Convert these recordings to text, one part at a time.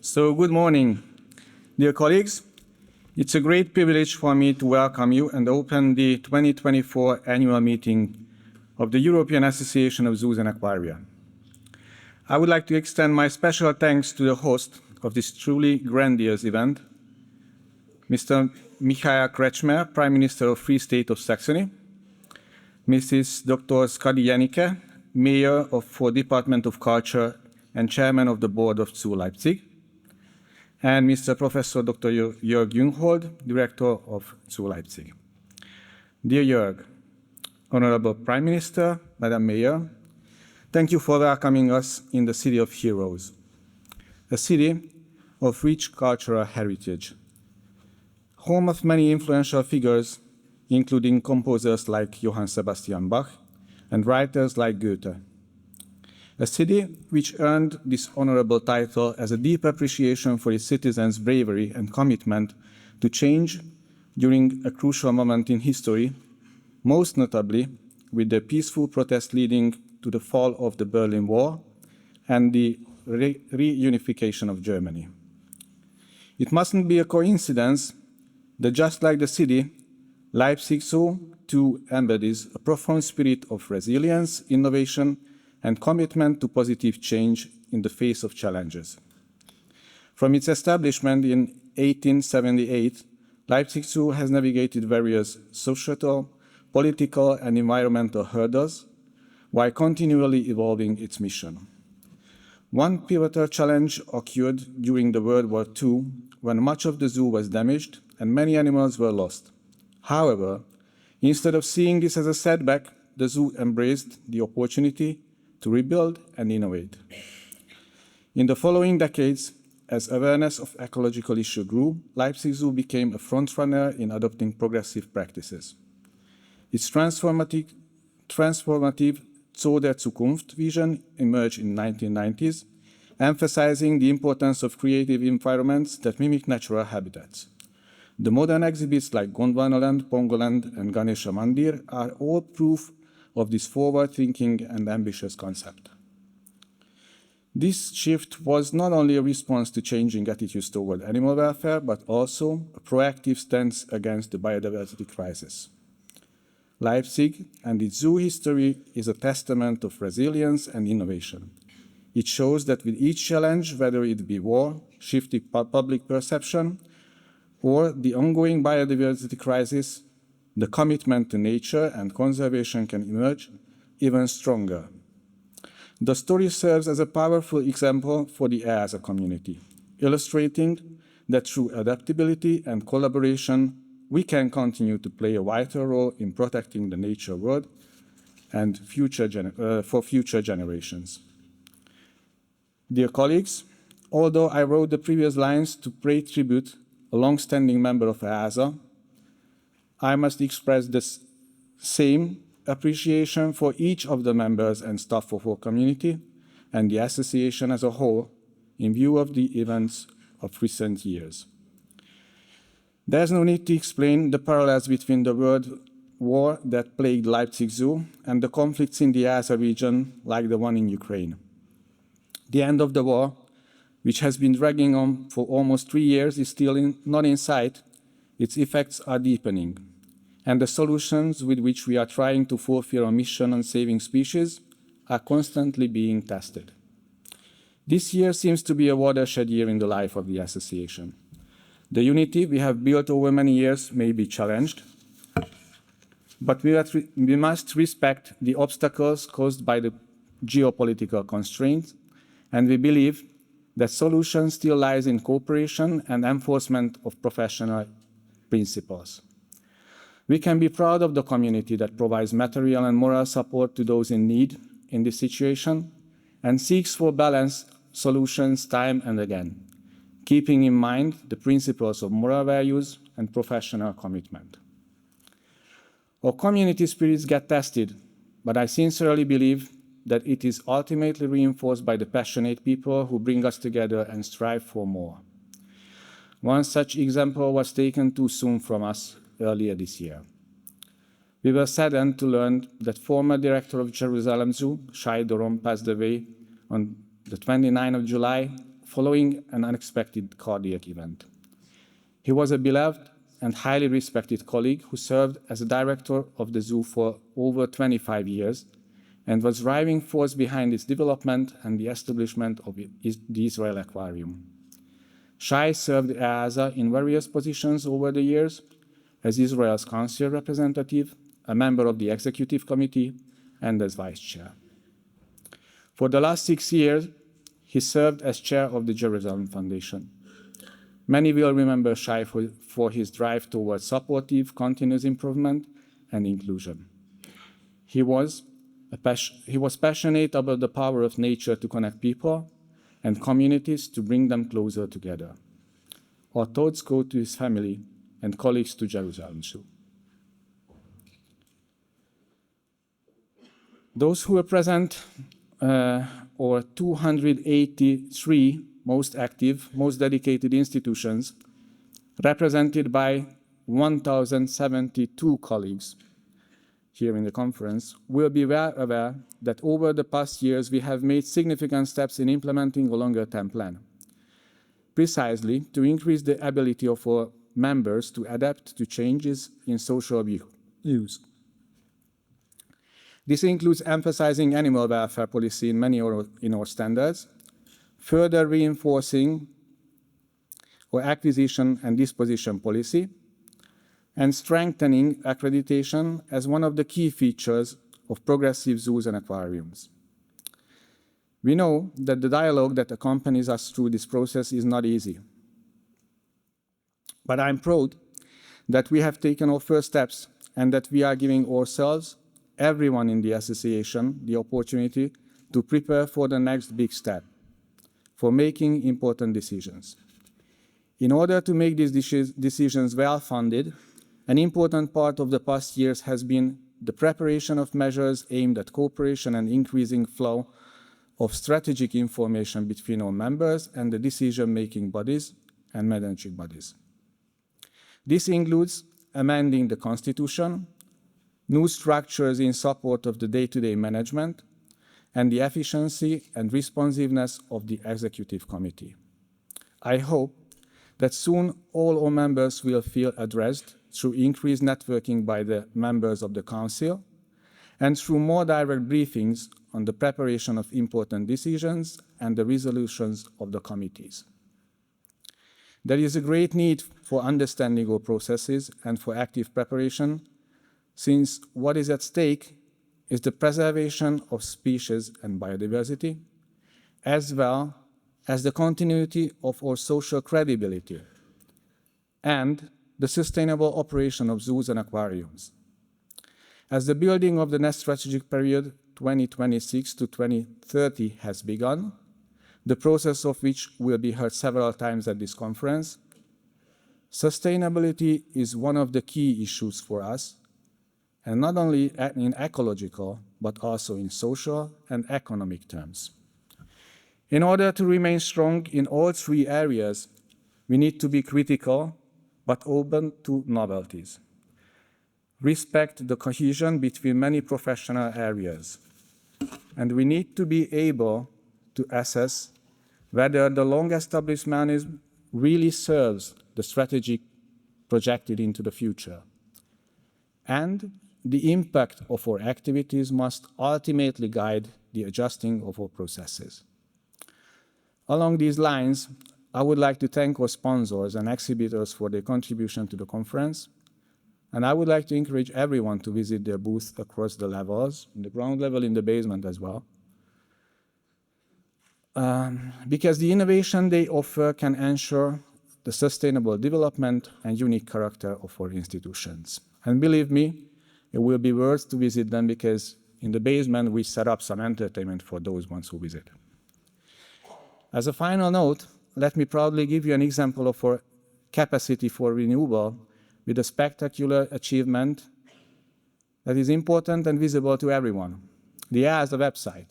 So good morning, dear colleagues. It's a great privilege for me to welcome you and open the 2024 annual meeting of the European Association of Zoos and Aquaria. I would like to extend my special thanks to the host of this truly grandiose event, Mr. Michael Kretschmer, Prime Minister of Free State of Saxony, Mrs. Dr. Skadi Jennicke, Mayor for Department of Culture and Chairman of the Board of Zoo Leipzig, and Mr. Professor Dr. Jörg Junhold, Director of Zoo Leipzig. Dear Jörg, Honorable Prime Minister, Madam Mayor, thank you for welcoming us in the City of Heroes, a city of rich cultural heritage, home of many influential figures, including composers like Johann Sebastian Bach and writers like Goethe. A city which earned this honorable title as a deep appreciation for its citizens' bravery and commitment to change during a crucial moment in history, most notably with the peaceful protest leading to the fall of the Berlin Wall and the reunification of Germany. It mustn't be a coincidence that just like the city, Leipzig Zoo too embodies a profound spirit of resilience, innovation, and commitment to positive change in the face of challenges. From its establishment in 1878, Leipzig Zoo has navigated various societal, political, and environmental hurdles while continually evolving its mission. One pivotal challenge occurred during the World War II when much of the zoo was damaged and many animals were lost. However, instead of seeing this as a setback, the zoo embraced the opportunity to rebuild and innovate. In the following decades, as awareness of ecological issues grew, Leipzig Zoo became a frontrunner in adopting progressive practices. Its transformative Zoo der Zukunft vision emerged in the 1990s, emphasizing the importance of creative environments that mimic natural habitats. The modern exhibits like Gondwanaland, Pongoland, and Ganesha Mandir are all proof of this forward-thinking and ambitious concept. This shift was not only a response to changing attitudes toward animal welfare, but also a proactive stance against the biodiversity crisis. Leipzig and its zoo history is a testament of resilience and innovation. It shows that with each challenge, whether it be war, shifting public perception, or the ongoing biodiversity crisis, the commitment to nature and conservation can emerge even stronger. The story serves as a powerful example for the EAZA community, illustrating that through adaptability and collaboration, we can continue to play a vital role in protecting the nature world and for future generations. Dear colleagues, although I wrote the previous lines to pay tribute a long-standing member of EAZA, I must express the same appreciation for each of the members and staff of our community and the association as a whole in view of the events of recent years. There's no need to explain the parallels between the World War that plagued Leipzig Zoo and the conflicts in the EAZA region like the one in Ukraine. The end of the war, which has been dragging on for almost 3 years, is still not in sight. Its effects are deepening, and the solutions with which we are trying to fulfill our mission on saving species are constantly being tested. This year seems to be a watershed year in the life of the association. The unity we have built over many years may be challenged, but we must respect the obstacles caused by the geopolitical constraints, and we believe that solution still lies in cooperation and enforcement of professional principles. We can be proud of the community that provides material and moral support to those in need in this situation and seeks for balanced solutions time and again, keeping in mind the principles of moral values and professional commitment. Our community spirits get tested, but I sincerely believe that it is ultimately reinforced by the passionate people who bring us together and strive for more. One such example was taken too soon from us earlier this year. We were saddened to learn that former director of Jerusalem Zoo, Shai Doron, passed away on the 29th of July following an unexpected cardiac event. He was a beloved and highly respected colleague who served as a director of the zoo for over 25 years and was driving force behind its development and the establishment of the Israel Aquarium. Shai served EAZA in various positions over the years, as Israel's council representative, a member of the executive committee, and as vice chair. For the last 6 years, he served as chair of the Jerusalem Foundation. Many will remember Shai for his drive towards supportive, continuous improvement and inclusion. He was passionate about the power of nature to connect people and communities to bring them closer together. Our thoughts go to his family and colleagues to Jerusalem Zoo. Those who were present, or 283 most active, most dedicated institutions, represented by 1,072 colleagues here in the conference, will be well aware that over the past years we have made significant steps in implementing a longer-term plan, precisely to increase the ability of our members to adapt to changes in social views. This includes emphasizing animal welfare policy in many in our standards, further reinforcing our acquisition and disposition policy, and strengthening accreditation as one of the key features of progressive zoos and aquariums. We know that the dialogue that accompanies us through this process is not easy. But I'm proud that we have taken our first steps and that we are giving ourselves, everyone in the association, the opportunity to prepare for the next big step, for making important decisions. In order to make these decisions well-funded, an important part of the past years has been the preparation of measures aimed at cooperation and increasing flow of strategic information between our members and the decision-making bodies and managing bodies. This includes amending the Constitution, new structures in support of the day-to-day management, and the efficiency and responsiveness of the Executive Committee. I hope that soon all our members will feel addressed through increased networking by the members of the Council and through more direct briefings on the preparation of important decisions and the resolutions of the committees. There is a great need for understanding our processes and for active preparation, since what is at stake is the preservation of species and biodiversity, as well as the continuity of our social credibility and the sustainable operation of zoos and aquariums. As the building of the next strategic period, 2026 to 2030, has begun, the process of which will be heard several times at this conference, sustainability is one of the key issues for us, and not only in ecological, but also in social and economic terms. In order to remain strong in all three areas, we need to be critical, but open to novelties. Respect the cohesion between many professional areas. And we need to be able to assess whether the long-established mechanism really serves the strategy projected into the future. And the impact of our activities must ultimately guide the adjusting of our processes. Along these lines, I would like to thank our sponsors and exhibitors for their contribution to the conference, and I would like to encourage everyone to visit their booths across the levels, in the ground level, in the basement as well, because the innovation they offer can ensure the sustainable development and unique character of our institutions. And believe me, it will be worth to visit them, because in the basement we set up some entertainment for those ones who visit. As a final note, let me proudly give you an example of our capacity for renewal with a spectacular achievement that is important and visible to everyone, the EAZA website.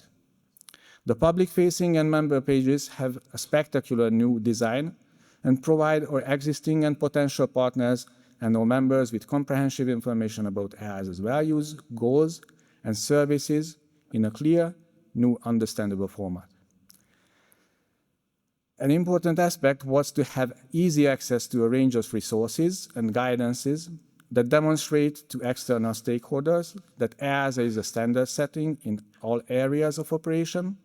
The public-facing and member pages have a spectacular new design and provide our existing and potential partners and our members with comprehensive information about EAZA's values, goals, and services in a clear, new, understandable format. An important aspect was to have easy access to a range of resources and guidances that demonstrate to external stakeholders that EAZA is a standard setting in all areas of operation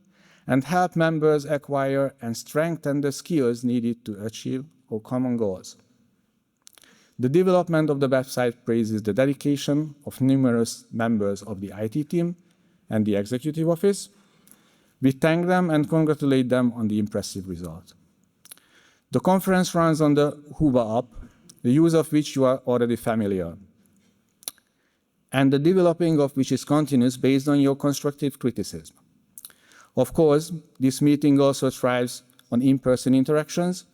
and help members acquire and strengthen the skills needed to achieve our common goals. The development of the website praises the dedication of numerous members of the IT team and the executive office. We thank them and congratulate them on the impressive result. The conference runs on the Huba app, the use of which you are already familiar, and the developing of which is continuous based on your constructive criticism. Of course, this meeting also thrives on in-person interactions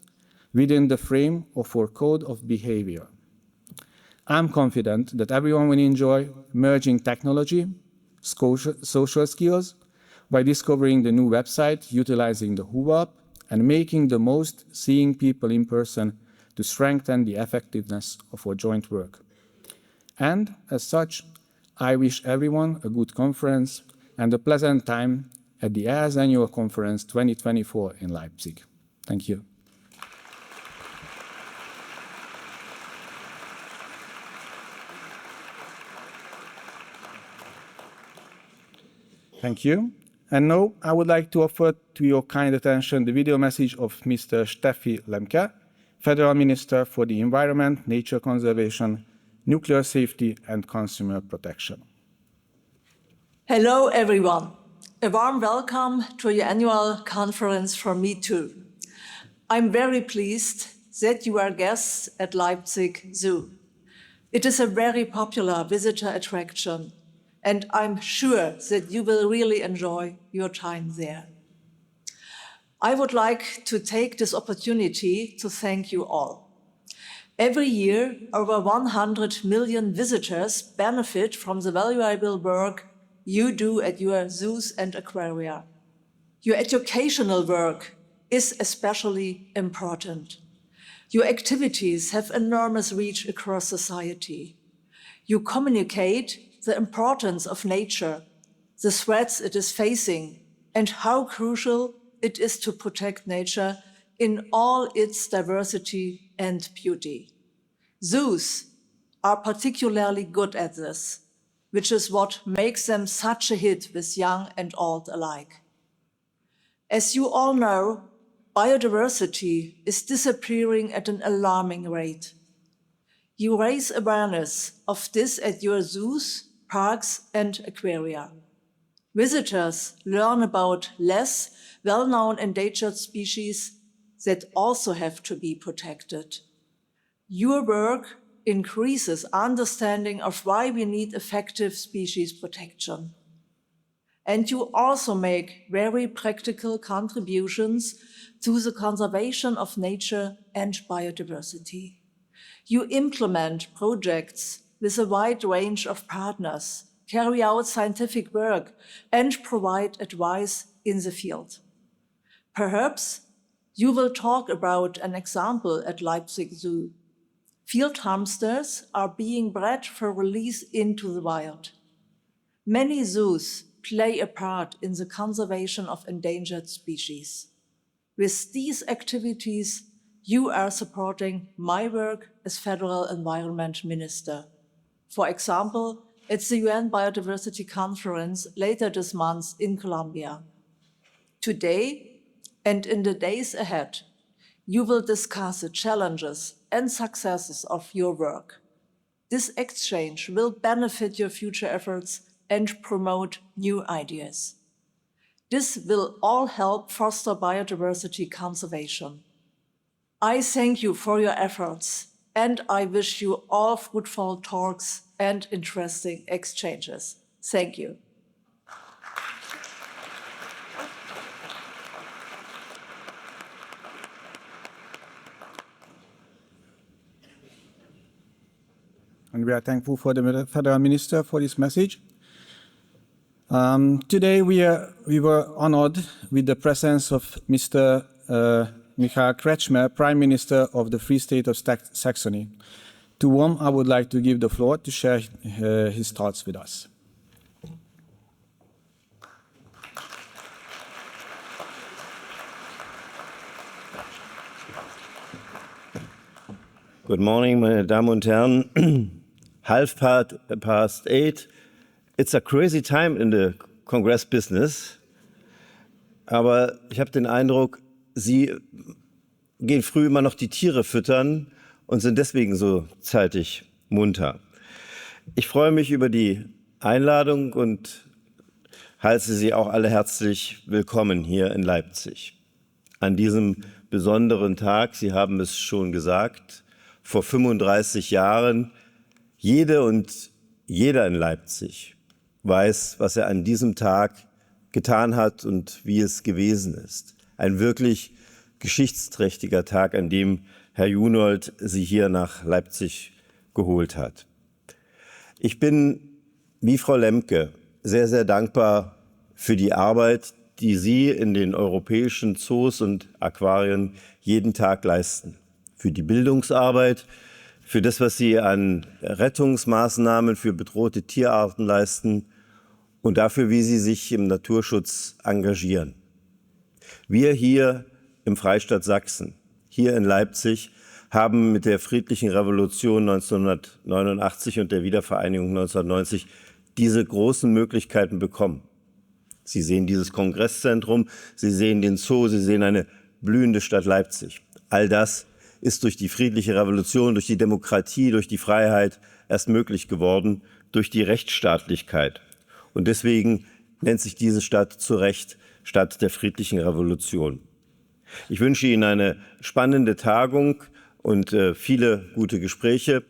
within the frame of our code of behavior. I'm confident that everyone will enjoy merging technology, social skills, by discovering the new website, utilizing the Huba app, and making the most seeing people in person to strengthen the effectiveness of our joint work. And as such, I wish everyone a good conference and a pleasant time at the EAZA Annual Conference 2024 in Leipzig. Thank you. Thank you. And now I would like to offer to your kind attention the video message of Mr. Steffi Lemke, Federal Minister for the Environment, Nature Conservation, Nuclear Safety and Consumer Protection. Hello, everyone. A warm welcome to your annual conference from me too. I'm very pleased that you are guests at Leipzig Zoo. It is a very popular visitor attraction, and I'm sure that you will really enjoy your time there. I would like to take this opportunity to thank you all. Every year, over 100 million visitors benefit from the valuable work you do at your zoos and aquaria. Your educational work is especially important. Your activities have enormous reach across society. You communicate the importance of nature, the threats it is facing, and how crucial it is to protect nature in all its diversity and beauty. Zoos are particularly good at this, which is what makes them such a hit with young and old alike. As you all know, biodiversity is disappearing at an alarming rate. You raise awareness of this at your zoos, parks, and aquaria. Visitors learn about less well-known endangered species that also have to be protected. Your work increases understanding of why we need effective species protection. And you also make very practical contributions to the conservation of nature and biodiversity. You implement projects with a wide range of partners, carry out scientific work, and provide advice in the field. Perhaps you will talk about an example at Leipzig Zoo. Field hamsters are being bred for release into the wild. Many zoos play a part in the conservation of endangered species. With these activities, you are supporting my work as Federal Environment Minister. For example, at the UN Biodiversity Conference later this month in Colombia. Today and in the days ahead, you will discuss the challenges and successes of your work. This exchange will benefit your future efforts and promote new ideas. This will all help foster biodiversity conservation. I thank you for your efforts, and I wish you all fruitful talks and interesting exchanges. Thank you. And we are thankful for the Federal Minister for this message. Today we were honored with the presence of Mr. Michael Kretschmer, Prime Minister of the Free State of Saxony, to whom I would like to give the floor to share his thoughts with us. Good morning, meine Damen und Herren. Half past 8. It's a crazy time in the Congress business. Aber ich habe den Eindruck, Sie gehen früh immer noch die Tiere füttern und sind deswegen so zeitig munter. Ich freue mich über die Einladung und heiße Sie auch alle herzlich willkommen hier in Leipzig. An diesem besonderen Tag, Sie haben es schon gesagt, vor 35 Jahren, jede und jeder in Leipzig weiß, was er an diesem Tag getan hat und wie es gewesen ist. Ein wirklich geschichtsträchtiger Tag, an dem Herr Junhold Sie hier nach Leipzig geholt hat. Ich bin, wie Frau Lemke, sehr, sehr dankbar für die Arbeit, die Sie in den europäischen Zoos und Aquarien jeden Tag leisten. Für die Bildungsarbeit, für das, was Sie an Rettungsmaßnahmen für bedrohte Tierarten leisten und dafür, wie Sie sich im Naturschutz engagieren. Wir hier im Freistaat Sachsen, hier in Leipzig, haben mit der friedlichen Revolution 1989 und der Wiedervereinigung 1990 diese großen Möglichkeiten bekommen. Sie sehen dieses Kongresszentrum, Sie sehen den Zoo, Sie sehen eine blühende Stadt Leipzig. All das ist durch die friedliche Revolution, durch die Demokratie, durch die Freiheit erst möglich geworden, durch die Rechtsstaatlichkeit. Und deswegen nennt sich diese Stadt zu Recht Stadt der friedlichen Revolution. Ich wünsche Ihnen eine spannende Tagung und viele gute Gespräche.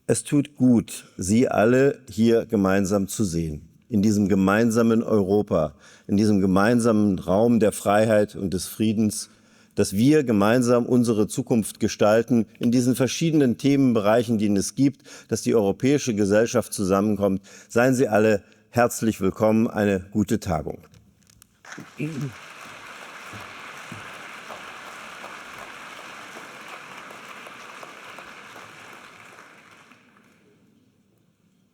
Es tut gut, Sie alle hier gemeinsam zu sehen, in diesem gemeinsamen Europa, in diesem gemeinsamen Raum der Freiheit und des Friedens, dass wir gemeinsam unsere Zukunft gestalten, in diesen verschiedenen Themenbereichen, die es gibt, dass die europäische Gesellschaft zusammenkommt. Seien Sie alle herzlich willkommen, eine gute Tagung.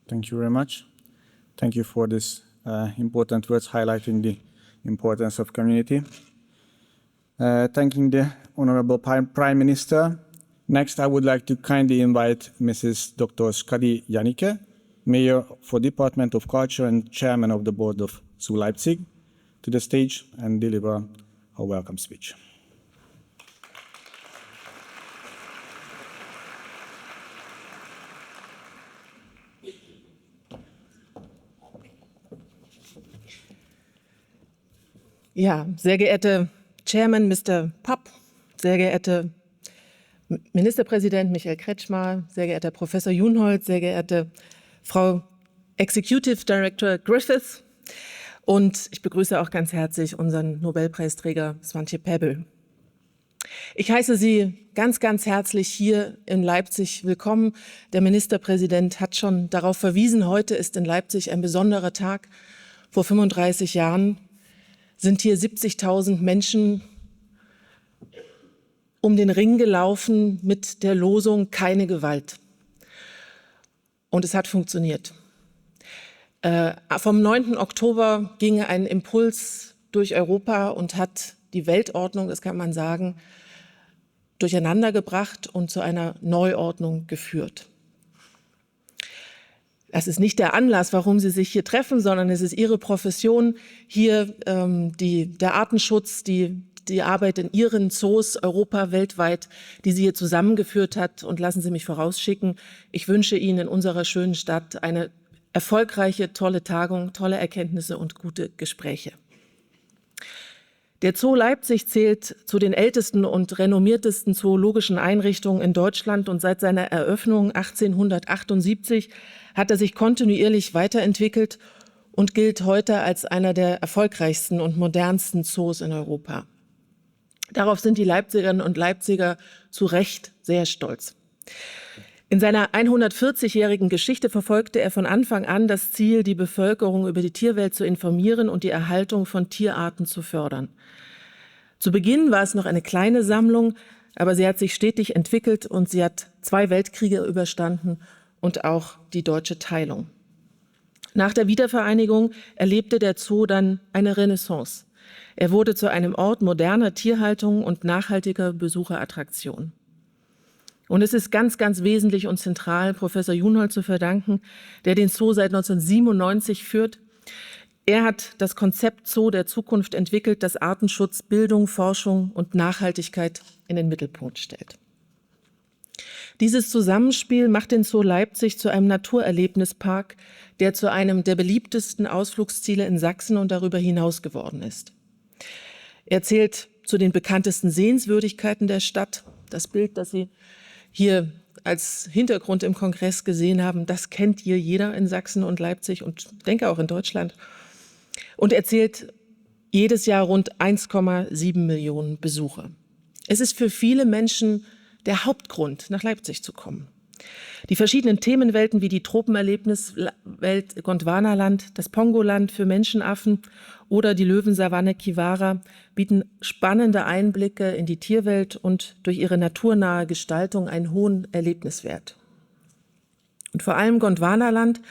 Thank you very much. Thank you for this important words highlighting the importance of community. Thanking the Honorable Prime Minister. Next, I would like to kindly invite Mrs. Dr. Skadi Jennicke, Mayor for Department of Culture and Chairman of the Board of Zoo Leipzig, to the stage and deliver a welcome speech. Ja, sehr geehrte Chairman Mr. Papp, sehr geehrte Ministerpräsident Michael Kretschmer, sehr geehrter Professor Junhold, sehr geehrte Frau Executive Director Griffith und ich begrüße auch ganz herzlich unseren Nobelpreisträger Svante Pääbo. Ich heiße Sie ganz, ganz herzlich hier in Leipzig willkommen. Der Ministerpräsident hat schon darauf verwiesen, heute ist in Leipzig ein besonderer Tag. Vor 35 Jahren sind hier 70.000 Menschen um den Ring gelaufen mit der Losung „Keine Gewalt". Und es hat funktioniert. Vom 9. Oktober ging ein Impuls durch Europa und hat die Weltordnung, das kann man sagen, durcheinandergebracht und zu einer Neuordnung geführt. Das ist nicht der Anlass, warum Sie sich hier treffen, sondern es ist Ihre Profession, hier der Artenschutz, die Arbeit in Ihren Zoos, Europa, weltweit, die Sie hier zusammengeführt hat. Und lassen Sie mich vorausschicken, ich wünsche Ihnen in unserer schönen Stadt eine erfolgreiche, tolle Tagung, tolle Erkenntnisse und gute Gespräche. Der Zoo Leipzig zählt zu den ältesten und renommiertesten zoologischen Einrichtungen in Deutschland und seit seiner Eröffnung 1878 hat er sich kontinuierlich weiterentwickelt und gilt heute als einer der erfolgreichsten und modernsten Zoos in Europa. Darauf sind die Leipzigerinnen und Leipziger zu Recht sehr stolz. In seiner 140-jährigen Geschichte verfolgte er von Anfang an das Ziel, die Bevölkerung über die Tierwelt zu informieren und die Erhaltung von Tierarten zu fördern. Zu Beginn war es noch eine kleine Sammlung, aber sie hat sich stetig entwickelt und sie hat 2 Weltkriege überstanden und auch die deutsche Teilung. Nach der Wiedervereinigung erlebte der Zoo dann eine Renaissance. Er wurde zu einem Ort moderner Tierhaltung und nachhaltiger Besucherattraktion. Und es ist ganz, ganz wesentlich und zentral Professor Junhold zu verdanken, der den Zoo seit 1997 führt. Er hat das Konzept Zoo der Zukunft entwickelt, das Artenschutz, Bildung, Forschung und Nachhaltigkeit in den Mittelpunkt stellt. Dieses Zusammenspiel macht den Zoo Leipzig zu einem Naturerlebnispark, der zu einem der beliebtesten Ausflugsziele in Sachsen und darüber hinaus geworden ist. Er zählt zu den bekanntesten Sehenswürdigkeiten der Stadt. Das Bild, das Sie hier als Hintergrund im Kongress gesehen haben, das kennt hier jeder in Sachsen und Leipzig und denke auch in Deutschland. Und er zählt jedes Jahr rund 1,7 Millionen Besucher. Es ist für viele Menschen der Hauptgrund, nach Leipzig zu kommen. Die verschiedenen Themenwelten wie die Tropenerlebniswelt Gondwanaland, das Pongoland für Menschenaffen oder die Löwensavanne Kiwara bieten spannende Einblicke in die Tierwelt und durch ihre naturnahe Gestaltung einen hohen Erlebniswert. Und vor allem Gondwanaland,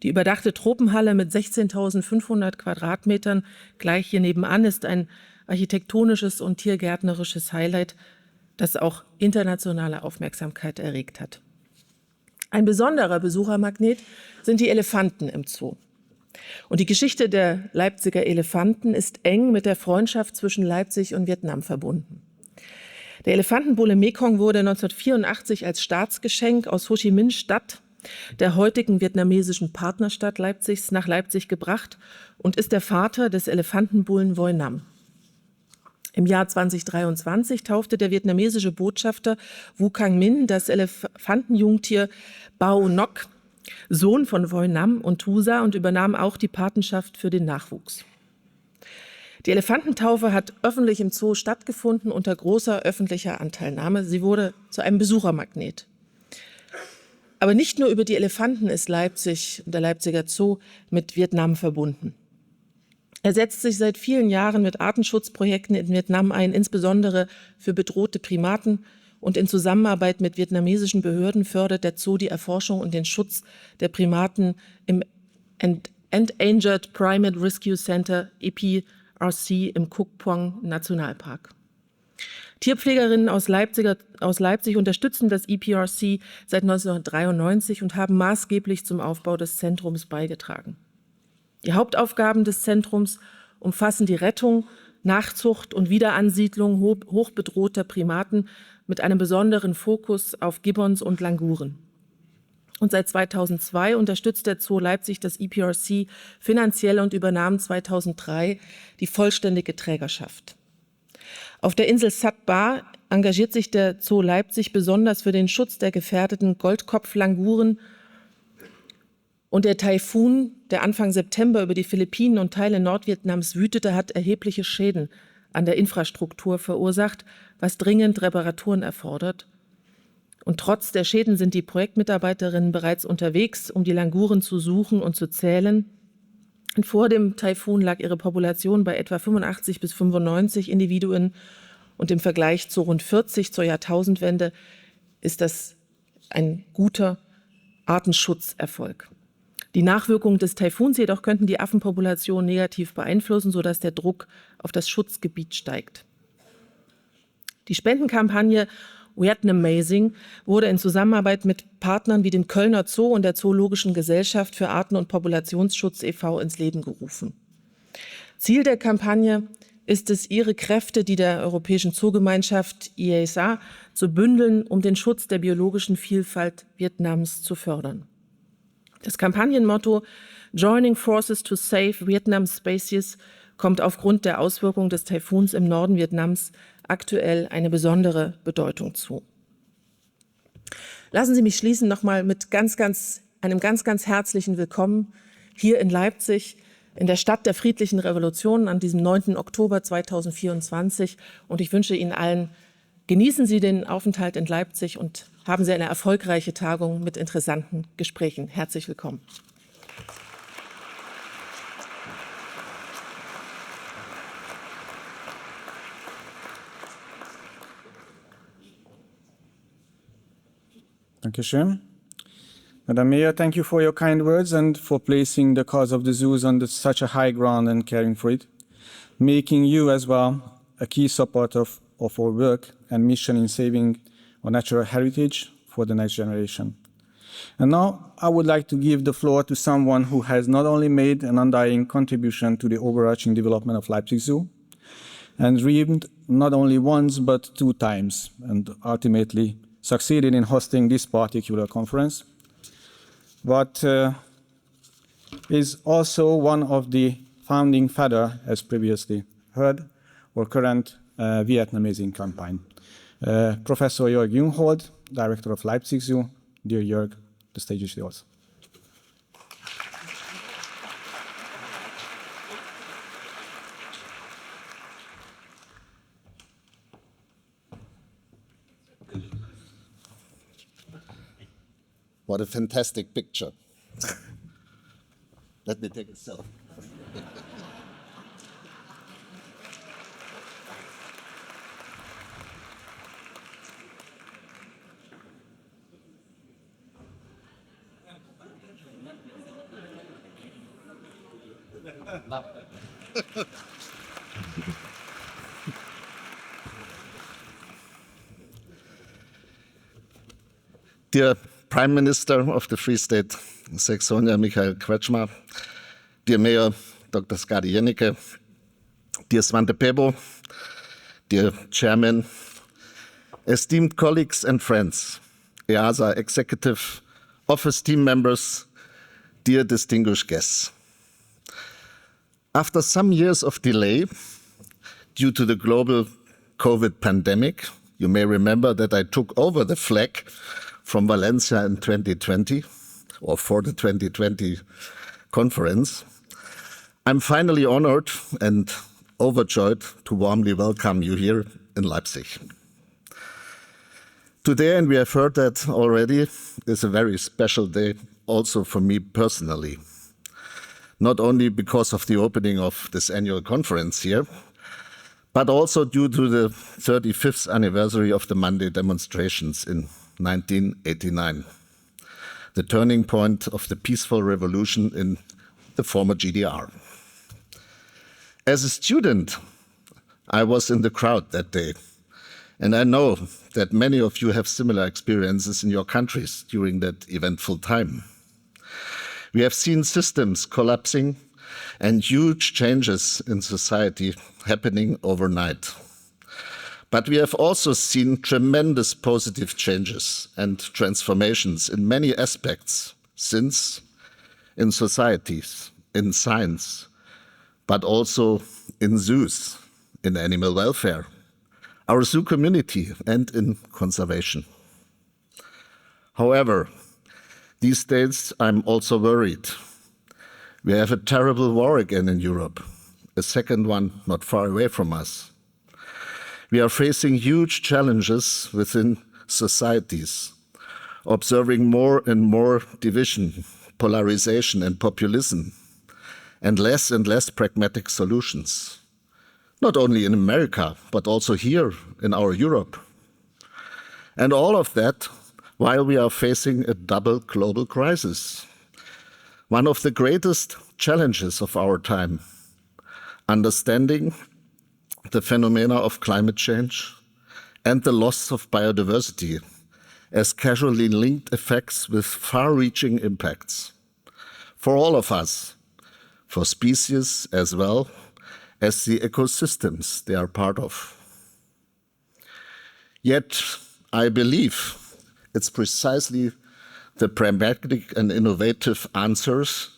die überdachte Tropenhalle mit 16.500 Quadratmetern gleich hier nebenan, ist ein architektonisches und tiergärtnerisches Highlight, das auch internationale Aufmerksamkeit erregt hat. Ein besonderer Besuchermagnet sind die Elefanten im Zoo. Und die Geschichte der Leipziger Elefanten ist eng mit der Freundschaft zwischen Leipzig und Vietnam verbunden. Der Elefantenbulle Mekong wurde 1984 als Staatsgeschenk aus Ho Chi Minh Stadt, der heutigen vietnamesischen Partnerstadt Leipzigs, nach Leipzig gebracht und ist der Vater des Elefantenbullen Voi Nam. Im Jahr 2023 taufte der vietnamesische Botschafter Vu Cang Minh das Elefantenjungtier Bao Ngoc, Sohn von Voi Nam und Thusa, und übernahm auch die Patenschaft für den Nachwuchs. Die Elefantentaufe hat öffentlich im Zoo stattgefunden unter großer öffentlicher Anteilnahme. Sie wurde zu einem Besuchermagnet. Aber nicht nur über die Elefanten ist Leipzig und der Leipziger Zoo mit Vietnam verbunden. Er setzt sich seit vielen Jahren mit Artenschutzprojekten in Vietnam ein, insbesondere für bedrohte Primaten, und in Zusammenarbeit mit vietnamesischen Behörden fördert der Zoo die Erforschung und den Schutz der Primaten im Endangered Primate Rescue Center EPRC im Cuc Phuong Nationalpark. Tierpflegerinnen aus Leipzig unterstützen das EPRC seit 1993 und haben maßgeblich zum Aufbau des Zentrums beigetragen. Die Hauptaufgaben des Zentrums umfassen die Rettung, Nachzucht und Wiederansiedlung hochbedrohter Primaten mit einem besonderen Fokus auf Gibbons und Languren. Und seit 2002 unterstützt der Zoo Leipzig das EPRC finanziell und übernahm 2003 die vollständige Trägerschaft. Auf der Insel Sat Ba engagiert sich der Zoo Leipzig besonders für den Schutz der gefährdeten Goldkopflanguren. Und der Taifun, der Anfang September über die Philippinen und Teile Nordvietnams wütete, hat erhebliche Schäden an der Infrastruktur verursacht, was dringend Reparaturen erfordert. Und trotz der Schäden sind die Projektmitarbeiterinnen bereits unterwegs, um die Languren zu suchen und zu zählen. Und vor dem Taifun lag ihre Population bei etwa 85 bis 95 Individuen. Und im Vergleich zu rund 40 zur Jahrtausendwende ist das ein guter Artenschutzerfolg. Die Nachwirkungen des Taifuns jedoch könnten die Affenpopulation negativ beeinflussen, sodass der Druck auf das Schutzgebiet steigt. Die Spendenkampagne Vietnamazing wurde in Zusammenarbeit mit Partnern wie dem Kölner Zoo und der Zoologischen Gesellschaft für Arten- und Populationsschutz e.V. ins Leben gerufen. Ziel der Kampagne ist es, ihre Kräfte, die der Europäischen Zoogemeinschaft EAZA, zu bündeln, um den Schutz der biologischen Vielfalt Vietnams zu fördern. Das Kampagnenmotto Joining Forces to Save Vietnam Species kommt aufgrund der Auswirkungen des Taifuns im Norden Vietnams aktuell eine besondere Bedeutung zu. Lassen Sie mich schließen nochmal mit einem ganz herzlichen Willkommen hier in Leipzig, in der Stadt der friedlichen Revolution an diesem 9. Oktober 2024. Und ich wünsche Ihnen allen, genießen Sie den Aufenthalt in Leipzig und haben Sie eine erfolgreiche Tagung mit interessanten Gesprächen. Herzlich willkommen. Dankeschön. Madam Mayor, thank you for your kind words and for placing the cause of the zoos on such a high ground and caring for it, making you as well a key supporter of our work and mission in saving or natural heritage for the next generation. And now I would like to give the floor to someone who has not only made an undying contribution to the overarching development of Leipzig Zoo, and dreamed not only once but 2 times, and ultimately succeeded in hosting this particular conference, but is also one of the founding father, as previously heard, or current Vietnamese in campaign. Professor Jörg Junhold, Director of Leipzig Zoo. Dear Jörg, the stage is yours. What a fantastic picture. Let me take a selfie. Dear Prime Minister of the Free State Saxony, Michael Kretschmer, dear Mayor Dr. Skadi Jennicke, dear Svante Pääbo, dear Chairman, esteemed colleagues and friends, EAZA Executive Office team members, dear distinguished guests. After some years of delay due to the global COVID pandemic, you may remember that I took over the flag from Valencia in 2020, or for the 2020 conference. I'm finally honored and overjoyed to warmly welcome you here in Leipzig. Today, and we have heard that already, is a very special day also for me personally. Not only because of the opening of this annual conference here, but also due to the 35th anniversary of the Monday demonstrations in 1989, the turning point of the peaceful revolution in the former GDR. As a student, I was in the crowd that day, and I know that many of you have similar experiences in your countries during that eventful time. We have seen systems collapsing and huge changes in society happening overnight. But we have also seen tremendous positive changes and transformations in many aspects since, in societies, in science, but also in zoos, in animal welfare, our zoo community, and in conservation. However, these days I'm also worried. We have a terrible war again in Europe, a second one not far away from us. We are facing huge challenges within societies, observing more and more division, polarization, and populism, and less pragmatic solutions, not only in America, but also here in our Europe. And all of that while we are facing a double global crisis, one of the greatest challenges of our time, understanding the phenomena of climate change and the loss of biodiversity as causally linked effects with far-reaching impacts for all of us, for species as well as the ecosystems they are part of. Yet, I believe it's precisely the pragmatic and innovative answers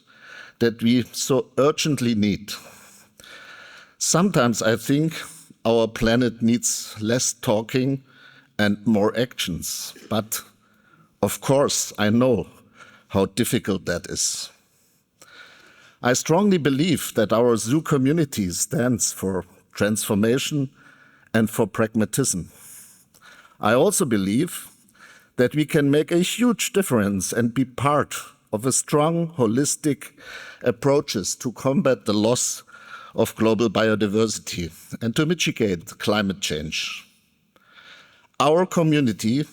that we so urgently need. Sometimes I think our planet needs less talking and more actions, but of course I know how difficult that is. I strongly believe that our zoo community stands for transformation and for pragmatism. I also believe that we can make a huge difference and be part of a strong, holistic approaches to combat the loss of global biodiversity and to mitigate climate change. Our community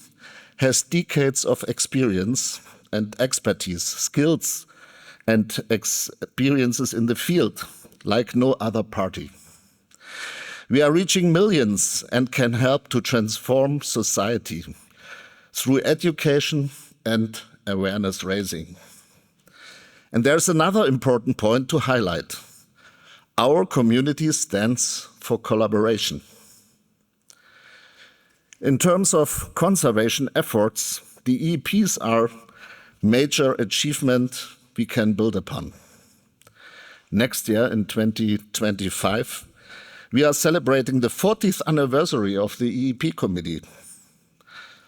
has decades of experience and expertise, skills and experiences in the field like no other party. We are reaching millions and can help to transform society through education and awareness raising. And there's another important point to highlight. Our community stands for collaboration. In terms of conservation efforts, the EPs are major achievement we can build upon. Next year, in 2025, we are celebrating the 40th anniversary of the EEP Committee.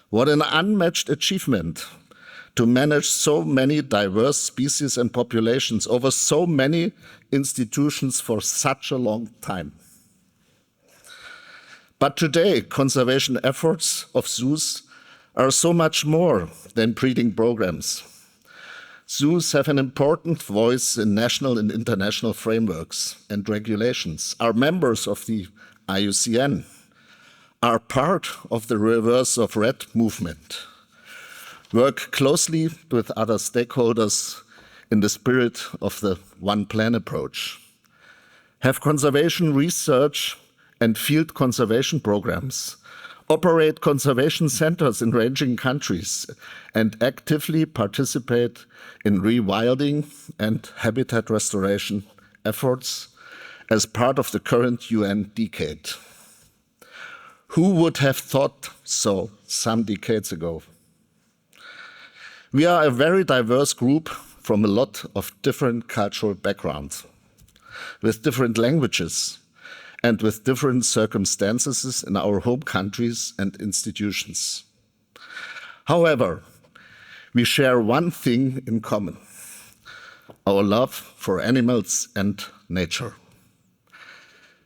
What an unmatched achievement to manage so many diverse species and populations over so many institutions for such a long time. But today, conservation efforts of zoos are so much more than breeding programs. Zoos have an important voice in national and international frameworks and regulations, are members of the IUCN, are part of the Reverse of Red movement, work closely with other stakeholders in the spirit of the One Plan approach, have conservation research and field conservation programs, operate conservation centers in ranging countries, and actively participate in rewilding and habitat restoration efforts as part of the current UN decade. Who would have thought so some decades ago? We are a very diverse group from a lot of different cultural backgrounds, with different languages, and with different circumstances in our home countries and institutions. However, we share one thing in common: our love for animals and nature.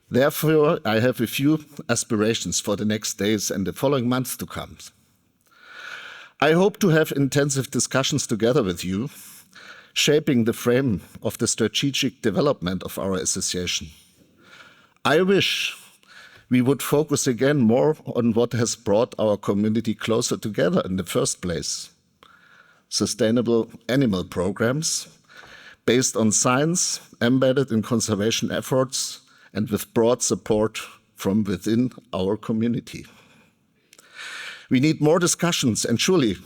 Therefore, I have a few aspirations for the next days and the following months to come. I hope to have intensive discussions together with you, shaping the frame of the strategic development of our association. I wish we would focus again more on what has brought our community closer together in the first place: sustainable animal programs based on science, embedded in conservation efforts, and with broad support from within our community. We need more discussions, and surely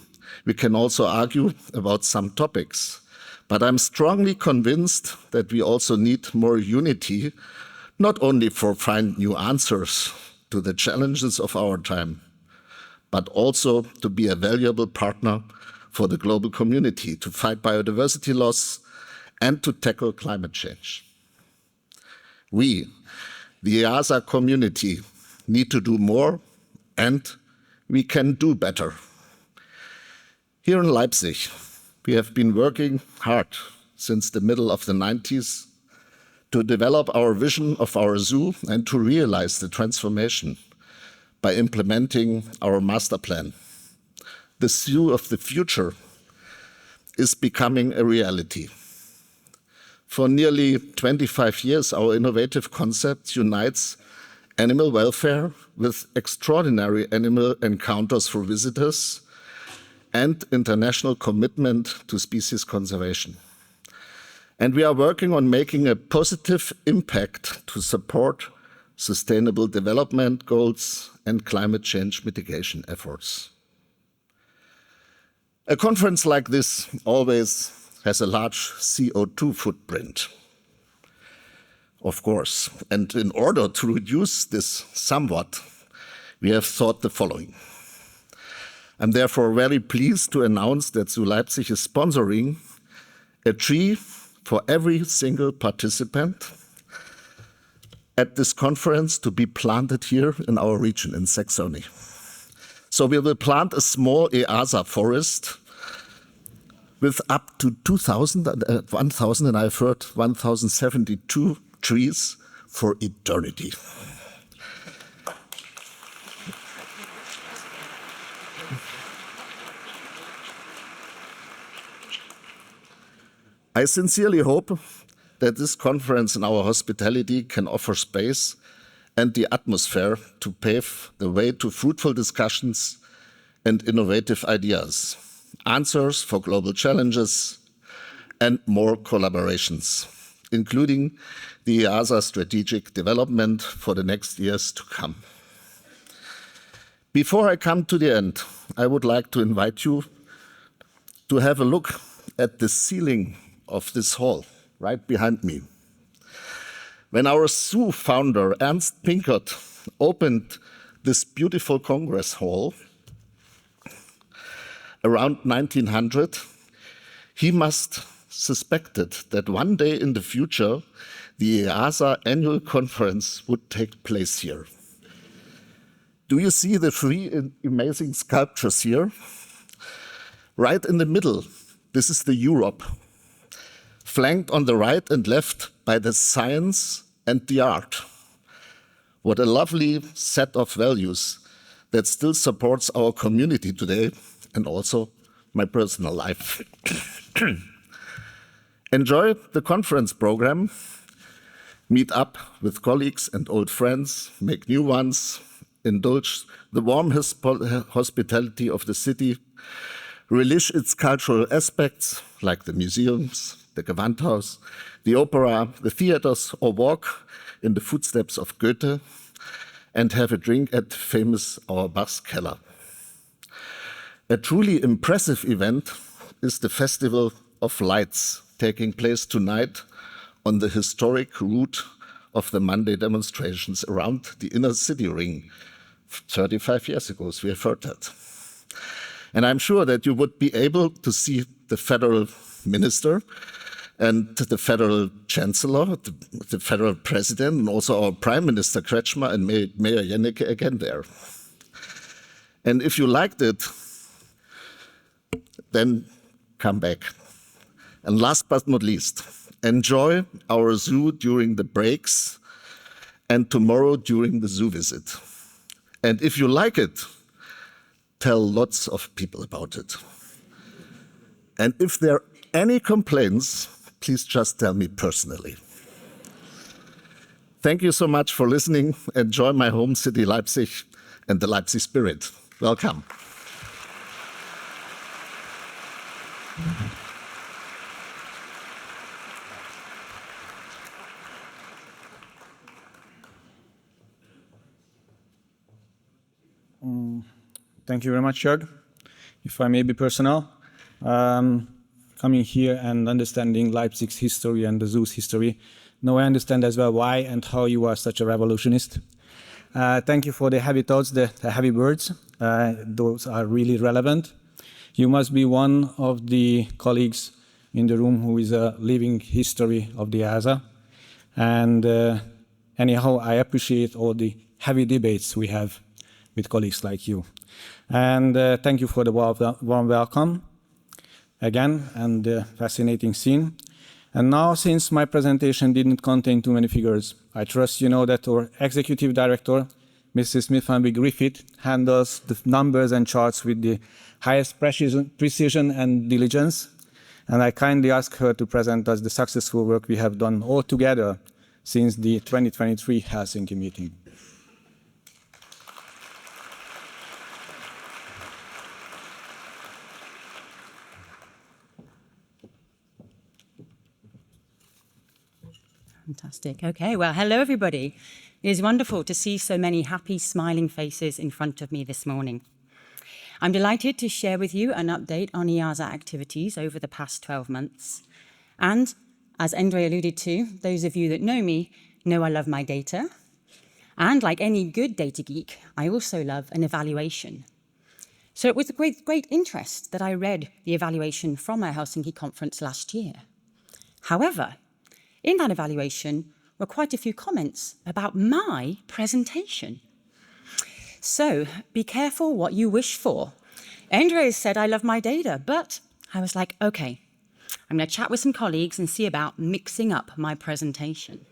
we can also argue about some topics, but I'm strongly convinced that we also need more unity, not only for finding new answers to the challenges of our time, but also to be a valuable partner for the global community, to fight biodiversity loss and to tackle climate change. We, the EAZA community, need to do more, and we can do better. Here in Leipzig, we have been working hard since the middle of the 90s to develop our vision of our zoo and to realize the transformation by implementing our master plan. The zoo of the future is becoming a reality. For nearly 25 years, our innovative concept unites animal welfare with extraordinary animal encounters for visitors and international commitment to species conservation. And we are working on making a positive impact to support sustainable development goals and climate change mitigation efforts. A conference like this always has a large CO2 footprint, of course. And in order to reduce this somewhat, we have thought the following. I'm therefore very pleased to announce that Zoo Leipzig is sponsoring a tree for every single participant at this conference to be planted here in our region in Saxony. So we will plant a small EAZA forest with up to 1,000, and I've heard 1,072 trees for eternity. I sincerely hope that this conference and our hospitality can offer space and the atmosphere to pave the way to fruitful discussions and innovative ideas, answers for global challenges, and more collaborations, including the EAZA strategic development for the next years to come. Before I come to the end, I would like to invite you to have a look at the ceiling of this hall right behind me. When our zoo founder, Ernst Pinkert, opened this beautiful Congress hall around 1900, he must suspected that one day in the future, the EAZA annual conference would take place here. Do you see the three amazing sculptures here? Right in the middle, this is the Europe, flanked on the right and left by the science and the art. What a lovely set of values that still supports our community today and also my personal life. Enjoy the conference program, meet up with colleagues and old friends, make new ones, indulge the warm hospitality of the city, relish its cultural aspects like the museums, the Gewandhaus, the opera, the theaters, or walk in the footsteps of Goethe and have a drink at famous Auerbach's Keller. A truly impressive event is the Festival of Lights taking place tonight on the historic route of the Monday demonstrations around the inner city ring 35 years ago, as we have heard that. And I'm sure that you would be able to see the federal minister and the federal chancellor, the federal president, and also our prime minister Kretschmer and Mayor Jennicke again there. And if you liked it, then come back. And last but not least, enjoy our zoo during the breaks and tomorrow during the zoo visit. And if you like it, tell lots of people about it. And if there are any complaints, please just tell me personally. Thank you so much for listening. Enjoy my home city, Leipzig, and the Leipzig spirit. Welcome. Thank you very much, Jörg. If I may be personal, coming here and understanding Leipzig's history and the zoo's history, now I understand as well why and how you are such a revolutionist. Thank you for the heavy thoughts, the heavy words. Those are really relevant. You must be one of the colleagues in the room who is a living history of the EAZA. And anyhow, I appreciate all the heavy debates we have with colleagues like you. And thank you for the warm welcome again and the fascinating scene. And now, since my presentation didn't contain too many figures, I trust you know that our executive director, Mrs. Myfanwy Griffith, handles the numbers and charts with the highest precision and diligence. And I kindly ask her to present us the successful work we have done all together since the 2023 Helsinki meeting. Fantastic. Okay, well, hello, everybody. It is wonderful to see so many happy, smiling faces in front of me this morning. I'm delighted to share with you an update on EAZA activities over the past 12 months. And as Endre alluded to, those of you that know me know I love my data. And like any good data geek, I also love an evaluation. So it was with great interest that I read the evaluation from our Helsinki conference last year. However, in that evaluation were quite a few comments about my presentation. So be careful what you wish for. Endre said I love my data, but I was like, okay, I'm going to chat with some colleagues and see about mixing up my presentation.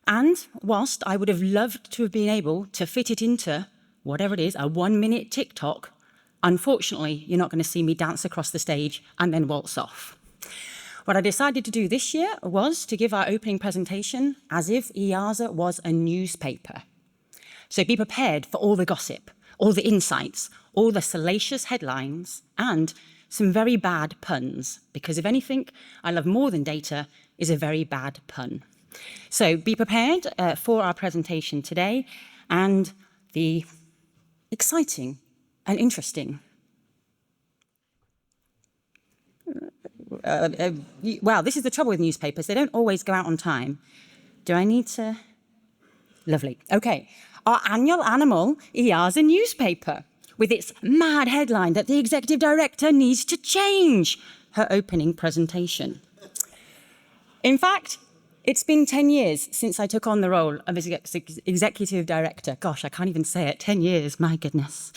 And whilst I would have loved to have been able to fit it into whatever it is, a 1-minute TikTok, unfortunately, you're not going to see me dance across the stage and then waltz off. What I decided to do this year was to give our opening presentation as if EAZA was a newspaper. So be prepared for all the gossip, all the insights, all the salacious headlines, and some very bad puns, because if anything I love more than data is a very bad pun. So be prepared for our presentation today and the exciting and interesting. Well, this is the trouble with newspapers. They don't always go out on time. Do I need to? Lovely. Okay. Our annual animal EAZA newspaper, with its mad headline that the executive director needs to change her opening presentation. In fact, it's been 10 years since I took on the role of executive director. Gosh, I can't even say it. 10 years, my goodness.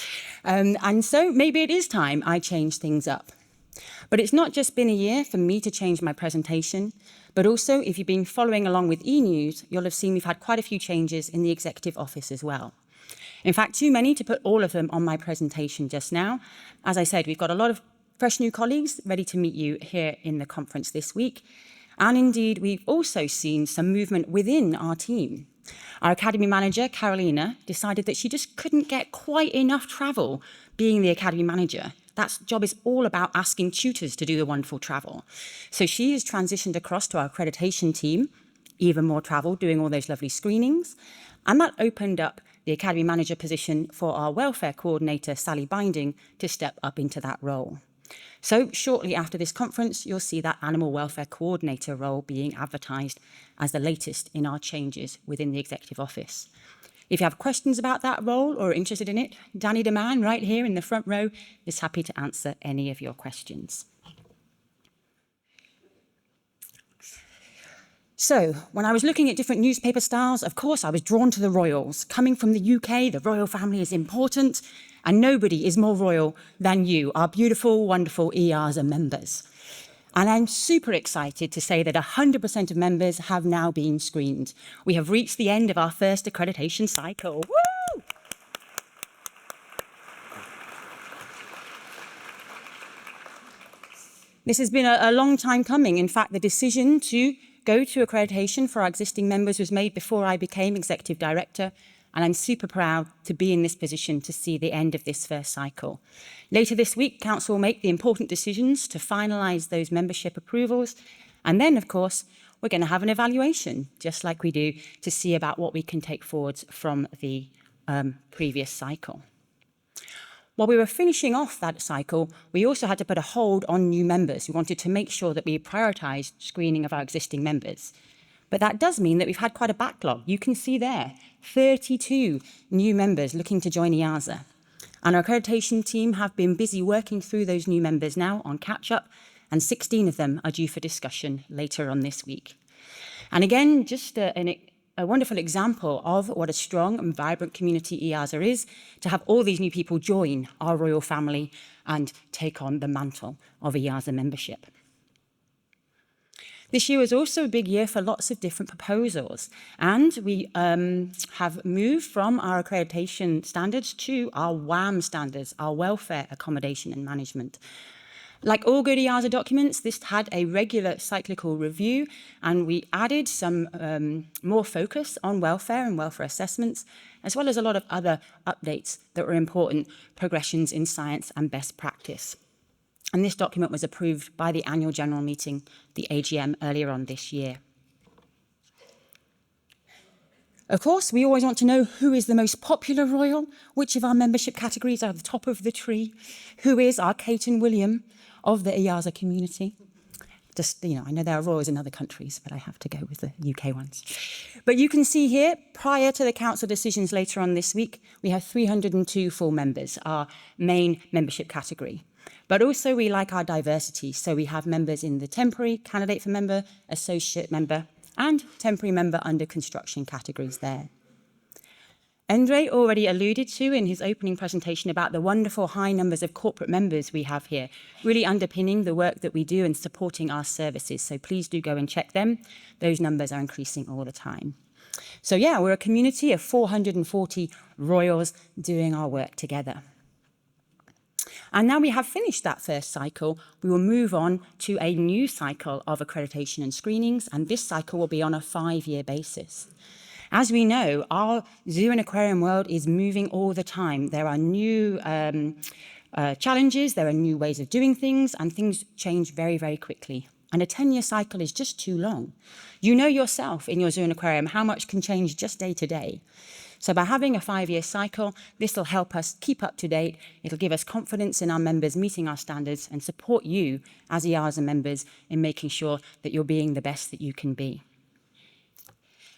And so maybe it is time I change things up. But it's not just been a year for me to change my presentation, but also if you've been following along with e-news, you'll have seen we've had quite a few changes in the executive office as well. In fact, too many to put all of them on my presentation just now. As I said, we've got a lot of fresh new colleagues ready to meet you here in the conference this week. And indeed, we've also seen some movement within our team. Our academy manager, Carolina, decided that she just couldn't get quite enough travel being the academy manager. That job is all about asking tutors to do the wonderful travel. So she has transitioned across to our accreditation team, even more travel, doing all those lovely screenings. And that opened up the academy manager position for our welfare coordinator, Sally Binding, to step up into that role. So shortly after this conference, you'll see that animal welfare coordinator role being advertised as the latest in our changes within the executive office. If you have questions about that role or are interested in it, Danny the man right here in the front row is happy to answer any of your questions. So, when I was looking at different newspaper styles, of course, I was drawn to the royals. Coming from the UK, the royal family is important, and nobody is more royal than you, our beautiful, wonderful EAZA members. And I'm super excited to say that 100% of members have now been screened. We have reached the end of our first accreditation cycle. Woo! This has been a long time coming. In fact, the decision to go to accreditation for our existing members was made before I became executive director, and I'm super proud to be in this position to see the end of this first cycle. Later this week, Council will make the important decisions to finalise those membership approvals, and then, of course, we're going to have an evaluation, just like we do, to see about what we can take forwards from the previous cycle. While we were finishing off that cycle, we also had to put a hold on new members. We wanted to make sure that we prioritised screening of our existing members. But that does mean that we've had quite a backlog. You can see there, 32 new members looking to join EAZA. And our accreditation team have been busy working through those new members now on catch-up, and 16 of them are due for discussion later on this week. And again, just a wonderful example of what a strong and vibrant community EAZA is, to have all these new people join our royal family and take on the mantle of EAZA membership. This year was also a big year for lots of different proposals, and we have moved from our accreditation standards to our WAM standards, our welfare, accommodation and management. Like all good EAZA documents, this had a regular cyclical review, and we added some more focus on welfare and welfare assessments, as well as a lot of other updates that were important, progressions in science and best practice. And this document was approved by the annual general meeting, the AGM, earlier on this year. Of course, we always want to know who is the most popular royal, which of our membership categories are at the top of the tree, who is our Kate and William of the EAZA community. Just, I know there are royals in other countries, but I have to go with the UK ones. But you can see here, prior to the council decisions later on this week, we have 302 full members, our main membership category. But also we like our diversity, so we have members in the temporary, candidate for member, associate member, and temporary member under construction categories there. Endre already alluded to in his opening presentation about the wonderful high numbers of corporate members we have here, really underpinning the work that we do and supporting our services. So please do go and check them. Those numbers are increasing all the time. So yeah, we're a community of 440 royals doing our work together. And now we have finished that first cycle, we will move on to a new cycle of accreditation and screenings, and this cycle will be on a 5-year basis. As we know, our zoo and aquarium world is moving all the time. There are new challenges, there are new ways of doing things, and things change very, very quickly. And a 10-year cycle is just too long. You know yourself in your zoo and aquarium how much can change just day to day. So by having a 5-year cycle, this will help us keep up to date. It'll give us confidence in our members meeting our standards and support you as EAZA members in making sure that you're being the best that you can be.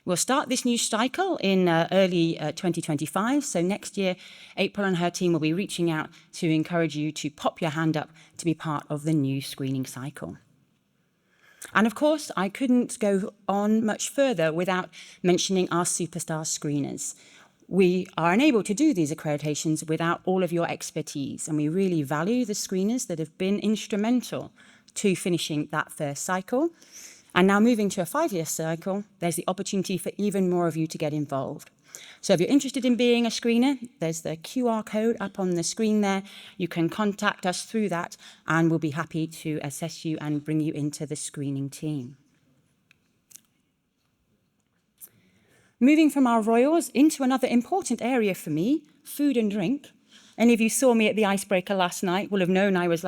We'll start this new cycle in early 2025. So next year, April and her team will be reaching out to encourage you to pop your hand up to be part of the new screening cycle. And of course, I couldn't go on much further without mentioning our superstar screeners. We are unable to do these accreditations without all of your expertise, and we really value the screeners that have been instrumental to finishing that first cycle. And now moving to a 5-year cycle, there's the opportunity for even more of you to get involved. So if you're interested in being a screener, there's the QR code up on the screen there. You can contact us through that, and we'll be happy to assess you and bring you into the screening team. Moving from our royals into another important area for me, food and drink. Any of you saw me at the icebreaker last night will have known I was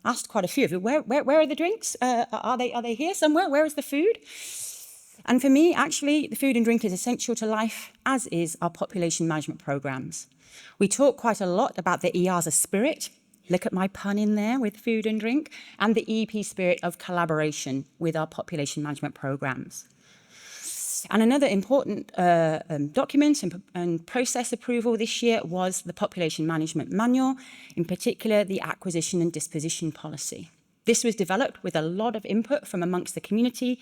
asked quite a few of you, where are the drinks? Are they here somewhere? Where is the food? And for me, actually, the food and drink is essential to life, as is our population management programs. We talk quite a lot about the EAZA spirit. Look at my pun in there with food and drink, and the EEP spirit of collaboration with our population management programs. And another important document and process approval this year was the Population Management Manual, in particular the acquisition and disposition policy. This was developed with a lot of input from amongst the community,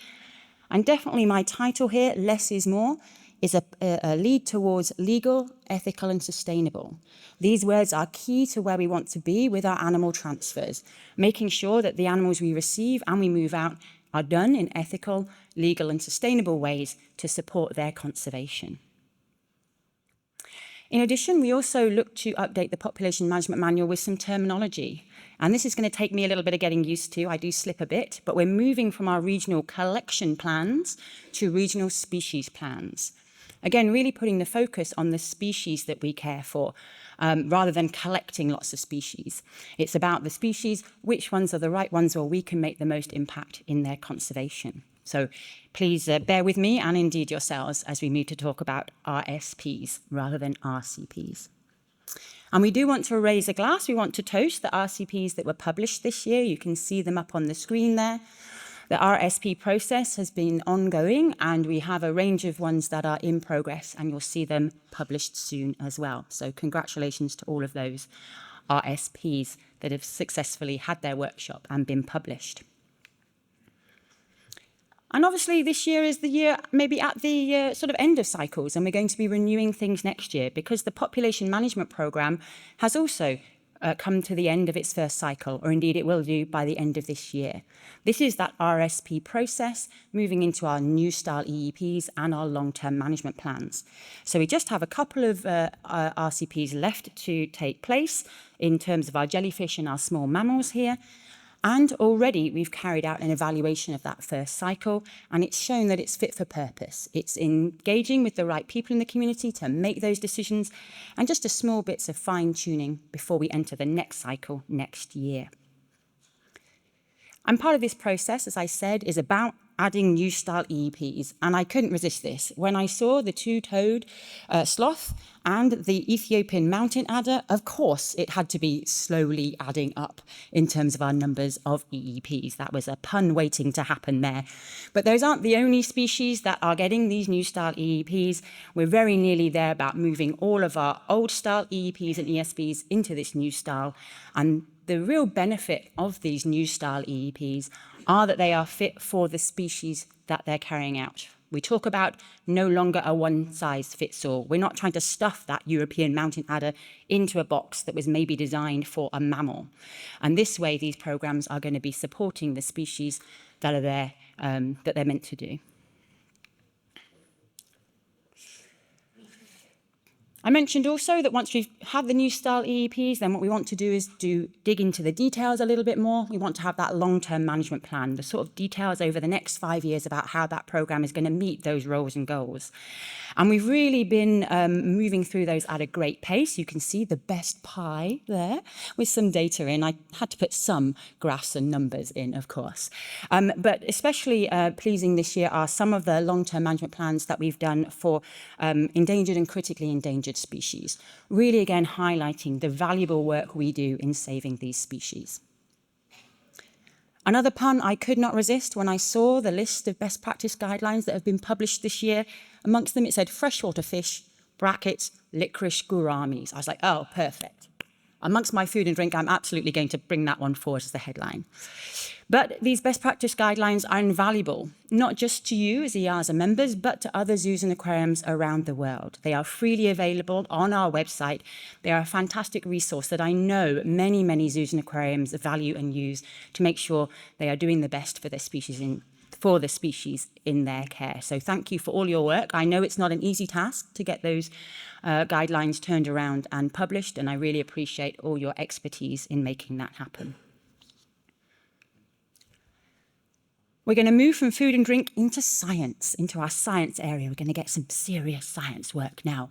and definitely my title here, Less is More, is a lead towards legal, ethical and sustainable. These words are key to where we want to be with our animal transfers, making sure that the animals we receive and we move out are done in ethical, legal and sustainable ways to support their conservation. In addition, we also look to update the Population Management Manual with some terminology. And this is going to take me a little bit of getting used to. I do slip a bit, but we're moving from our regional collection plans to regional species plans. Again, really putting the focus on the species that we care for, rather than collecting lots of species. It's about the species, which ones are the right ones where we can make the most impact in their conservation. So please bear with me and indeed yourselves as we move to talk about RSPs rather than RCPs. And we do want to raise a glass. We want to toast the RCPs that were published this year. You can see them up on the screen there. The RSP process has been ongoing, and we have a range of ones that are in progress, and you'll see them published soon as well. So congratulations to all of those RSPs that have successfully had their workshop and been published. And obviously this year is the year maybe at the sort of end of cycles, and we're going to be renewing things next year because the population management programme has also come to the end of its first cycle, or indeed it will do by the end of this year. This is that RSP process moving into our new style EEPs and our long-term management plans. So we just have a couple of RCPs left to take place in terms of our jellyfish and our small mammals here. And already we've carried out an evaluation of that first cycle, and it's shown that it's fit for purpose. It's engaging with the right people in the community to make those decisions, and just a small bits of fine-tuning before we enter the next cycle next year. And part of this process, as I said, is about adding new style EEPs, and I couldn't resist this. When I saw the two-toed sloth and the Ethiopian mountain adder, of course it had to be slowly adding up in terms of our numbers of EEPs. That was a pun waiting to happen there. But those aren't the only species that are getting these new style EEPs. We're very nearly there about moving all of our old style EEPs and ESBs into this new style. And the real benefit of these new style EEPs are that they are fit for the species that they're carrying out. We talk about no longer a one-size-fits-all. We're not trying to stuff that European mountain adder into a box that was maybe designed for a mammal. And this way, these programs are going to be supporting the species that are there, that they're meant to do. I mentioned also that once we've had the new style EEPs, then what we want to do is dig into the details a little bit more. We want to have that long-term management plan, the sort of details over the next 5 years about how that program is going to meet those roles and goals. And we've really been moving through those at a great pace. You can see the best pie there with some data in. I had to put some graphs and numbers in, of course. But especially pleasing this year are some of the long-term management plans that we've done for endangered and critically endangered species, really again highlighting the valuable work we do in saving these species. Another pun I could not resist when I saw the list of best practice guidelines that have been published this year. Amongst them it said freshwater fish, brackets, licorice gouramis. I was like, oh, perfect. Amongst my food and drink, I'm absolutely going to bring that one forward as the headline. But these best practice guidelines are invaluable, not just to you as EAZA members, but to other zoos and aquariums around the world. They are freely available on our website. They are a fantastic resource that I know many, many zoos and aquariums value and use to make sure they are doing the best for their species for the species in their care. So thank you for all your work. I know it's not an easy task to get those guidelines turned around and published, and I really appreciate all your expertise in making that happen. We're going to move from food and drink into science, into our science area. We're going to get some serious science work now.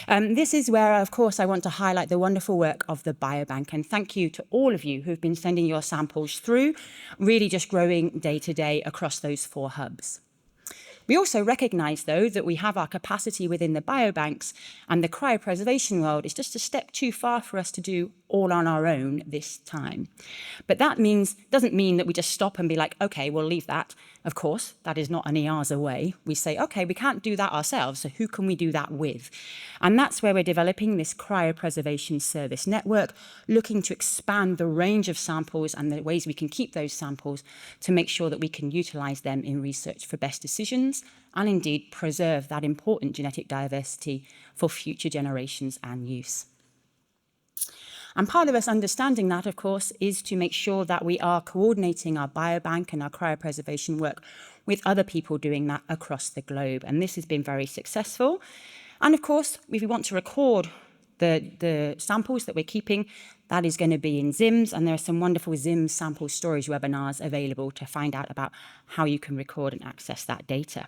This is where, of course, I want to highlight the wonderful work of the Biobank. And thank you to all of you who've been sending your samples through, really just growing day to day across those 4 hubs. We also recognise, though, that we have our capacity within the biobanks, and the cryopreservation world is just a step too far for us to do all on our own this time. But that doesn't mean that we just stop and be like, okay, we'll leave that. Of course, that is not an EAZA way. We say, okay, we can't do that ourselves, so who can we do that with? And that's where we're developing this cryopreservation service network, looking to expand the range of samples and the ways we can keep those samples to make sure that we can utilise them in research for best decisions and indeed preserve that important genetic diversity for future generations and use. And part of us understanding that, of course, is to make sure that we are coordinating our biobank and our cryopreservation work with other people doing that across the globe. And this has been very successful. And of course, if we want to record the samples that we're keeping, that is going to be in ZIMS, and there are some wonderful ZIMS sample storage webinars available to find out about how you can record and access that data.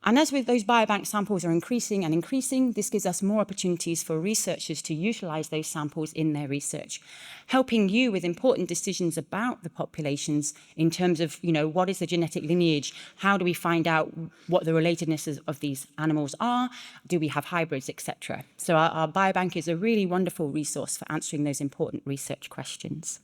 And as with those biobank samples are increasing and increasing, this gives us more opportunities for researchers to utilise those samples in their research, helping you with important decisions about the populations in terms of, what is the genetic lineage? How do we find out what the relatednesses of these animals are? Do we have hybrids, etc.? So our biobank is a really wonderful resource for answering those important research questions.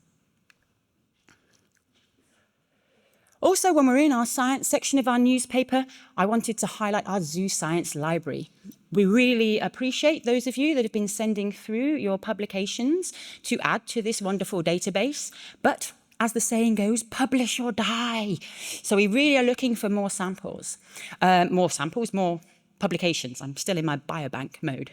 Also, when we're in our science section of our newspaper, I wanted to highlight our zoo science library. We really appreciate those of you that have been sending through your publications to add to this wonderful database. But as the saying goes, publish or die. So we really are looking for more samples, more publications. I'm still in my biobank mode.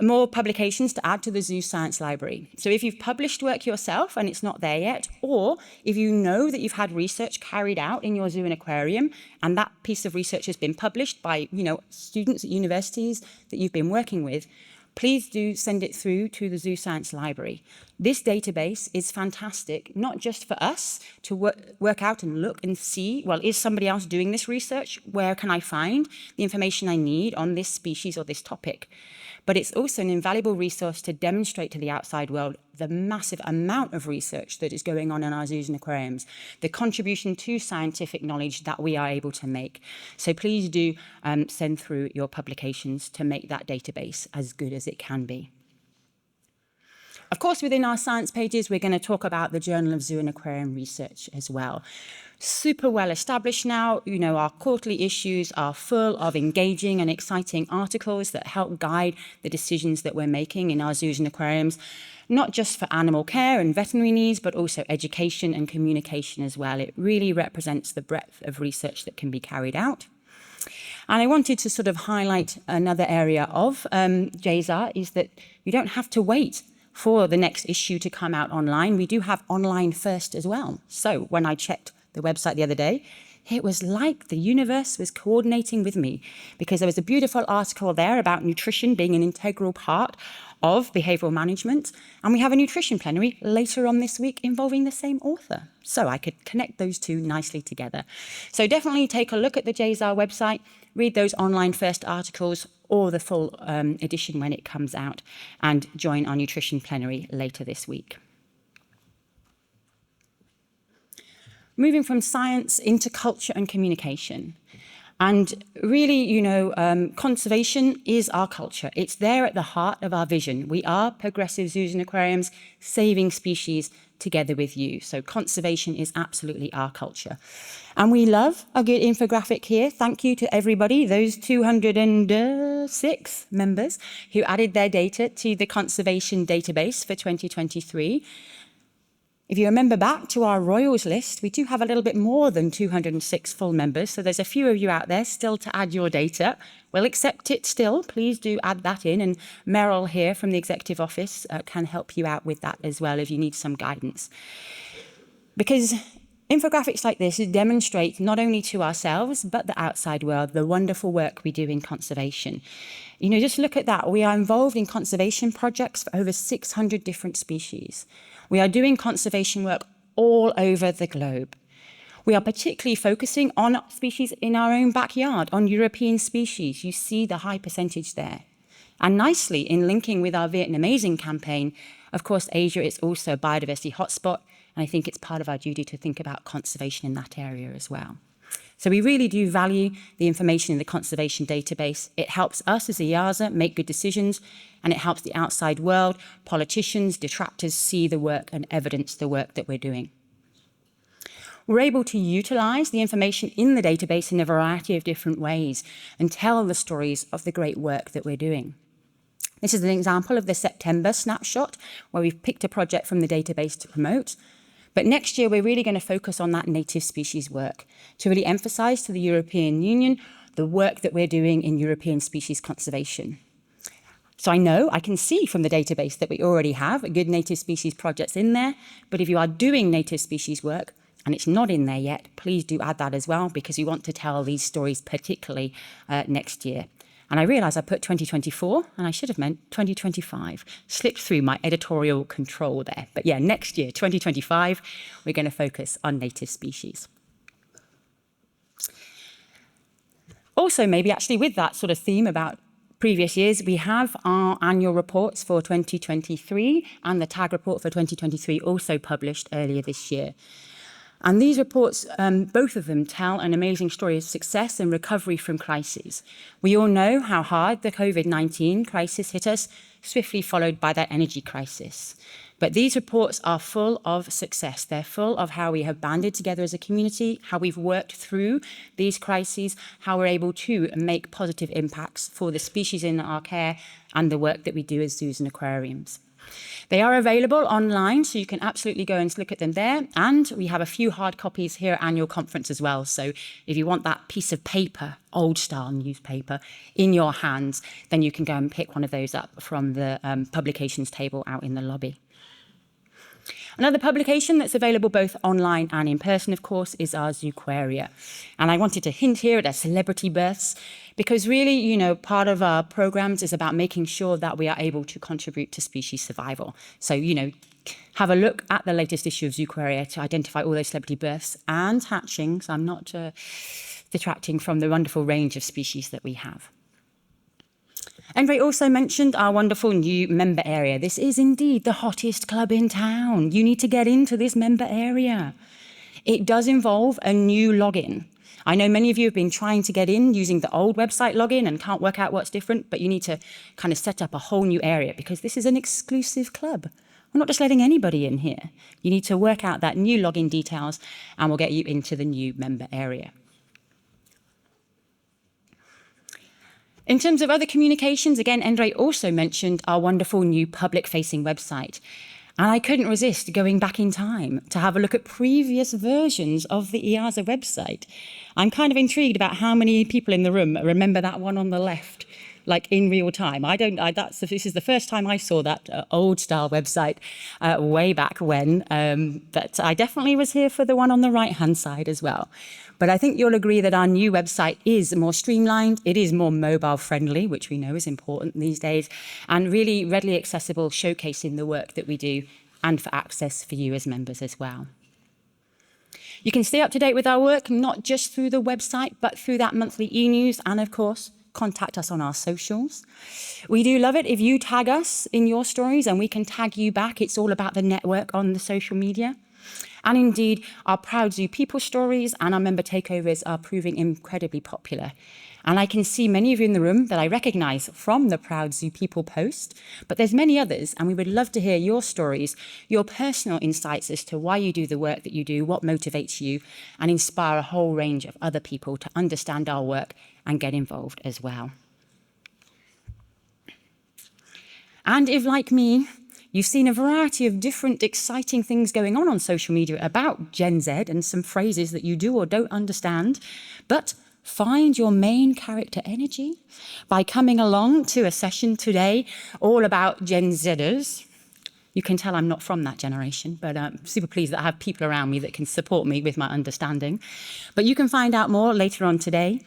More publications to add to the Zoo Science Library. So if you've published work yourself and it's not there yet, or if you know that you've had research carried out in your zoo and aquarium and that piece of research has been published by students at universities that you've been working with, please do send it through to the Zoo Science Library. This database is fantastic, not just for us to work out and look and see, well, is somebody else doing this research? Where can I find the information I need on this species or this topic? But it's also an invaluable resource to demonstrate to the outside world the massive amount of research that is going on in our zoos and aquariums, the contribution to scientific knowledge that we are able to make. So please do send through your publications to make that database as good as it can be. Of course, within our science pages, we're going to talk about the Journal of Zoo and Aquarium Research as well. Super well established now. Our quarterly issues are full of engaging and exciting articles that help guide the decisions that we're making in our zoos and aquariums, not just for animal care and veterinary needs, but also education and communication as well. It really represents the breadth of research that can be carried out. And I wanted to sort of highlight another area of EAZA is that you don't have to wait for the next issue to come out online. We do have online first as well. So when I checked the website the other day, It was like the universe was coordinating with me, because there was a beautiful article there about nutrition being an integral part of behavioural management. And we have a nutrition plenary later on this week involving the same author. So I could connect those two nicely together. So definitely take a look at the EAZA website, read those online first articles or the full edition when it comes out, and join our nutrition plenary later this week. Moving from science into culture and communication. And really, you know, conservation is our culture. It's there at the heart of our vision. We are progressive zoos and aquariums, saving species together with you. So conservation is absolutely our culture. And we love a good infographic here. Thank you to everybody, those 206 members who added their data to the conservation database for 2023. If you remember back to our Royals list, we do have a little bit more than 206 full members, so there's a few of you out there still to add your data. We'll accept it still. Please do add that in, and Meryl here from the Executive Office can help you out with that as well if you need some guidance. Because infographics like this demonstrate not only to ourselves, but the outside world, the wonderful work we do in conservation. You know, just look at that. We are involved in conservation projects for over 600 different species. We are doing conservation work all over the globe. We are particularly focusing on species in our own backyard, on European species. You see the high percentage there. And nicely, in linking with our Vietnamese campaign, of course, Asia is also a biodiversity hotspot, and I think it's part of our duty to think about conservation in that area as well. So we really do value the information in the conservation database. It helps us as EAZA make good decisions, and it helps the outside world, politicians, detractors see the work and evidence the work that we're doing. We're able to utilize the information in the database in a variety of different ways and tell the stories of the great work that we're doing. This is an example of the September snapshot, where we've picked a project from the database to promote. But next year, we're really going to focus on that native species work to really emphasize to the European Union the work that we're doing in European species conservation. So I can see from the database that we already have good native species projects in there, but if you are doing native species work and it's not in there yet, please do add that as well, because we want to tell these stories particularly next year. And I realize I put 2024 and I should have meant 2025. Slipped through my editorial control there. But yeah, next year, 2025, we're going to focus on native species. Also, maybe actually with that sort of theme about previous years, we have our annual reports for 2023 and the TAG report for 2023 also published earlier this year. And these reports, both of them, tell an amazing story of success and recovery from crises. We all know how hard the COVID-19 crisis hit us, swiftly followed by that energy crisis. But these reports are full of success. They're full of how we have banded together as a community, how we've worked through these crises, how we're able to make positive impacts for the species in our care and the work that we do as zoos and aquariums. They are available online, so you can absolutely go and look at them there. And we have a few hard copies here at annual conference as well. So if you want that piece of paper, old style newspaper, in your hands, then you can go and pick one of those up from the publications table out in the lobby. Another publication that's available both online and in person, of course, is our Zooquaria. And I wanted to hint here at our celebrity births, because really, you know, part of our programs is about making sure that we are able to contribute to species survival. So, you know, have a look at the latest issue of Zooquaria to identify all those celebrity births and hatchings. I'm not detracting from the wonderful range of species that we have. Endre also mentioned our wonderful new member area. This is indeed the hottest club in town. You need to get into this member area. It does involve a new login. I know many of you have been trying to get in using the old website login and can't work out what's different, but you need to kind of set up a whole new area because this is an exclusive club. We're not just letting anybody in here. You need to work out that new login details and we'll get you into the new member area. In terms of other communications, again, Endre also mentioned our wonderful new public-facing website. And I couldn't resist going back in time to have a look at previous versions of the EAZA website. I'm kind of intrigued about how many people in the room remember that one on the left. like in real time. This is the first time I saw that old style website way back when, but I definitely was here for the one on the right-hand side as well. But I think you'll agree that our new website is more streamlined, it is more mobile friendly, which we know is important these days, and really readily accessible, showcasing the work that we do and for access for you as members as well. You can stay up to date with our work, not just through the website, but through that monthly e-news, and of course, contact us on our socials. We do love it if you tag us in your stories and we can tag you back. It's all about the network on the social media. And indeed, our Proud Zoo People stories and our member takeovers are proving incredibly popular. And I can see many of you in the room that I recognise from the Proud Zoo People post, but there's many others, and we would love to hear your stories, your personal insights as to why you do the work that you do, what motivates you, and inspire a whole range of other people to understand our work and get involved as well. And if, like me, you've seen a variety of different exciting things going on social media about Gen Z and some phrases that you do or don't understand, but find your main character energy by coming along to a session today all about Gen Zers. You can tell I'm not from that generation, but I'm super pleased that I have people around me that can support me with my understanding. But you can find out more later on today.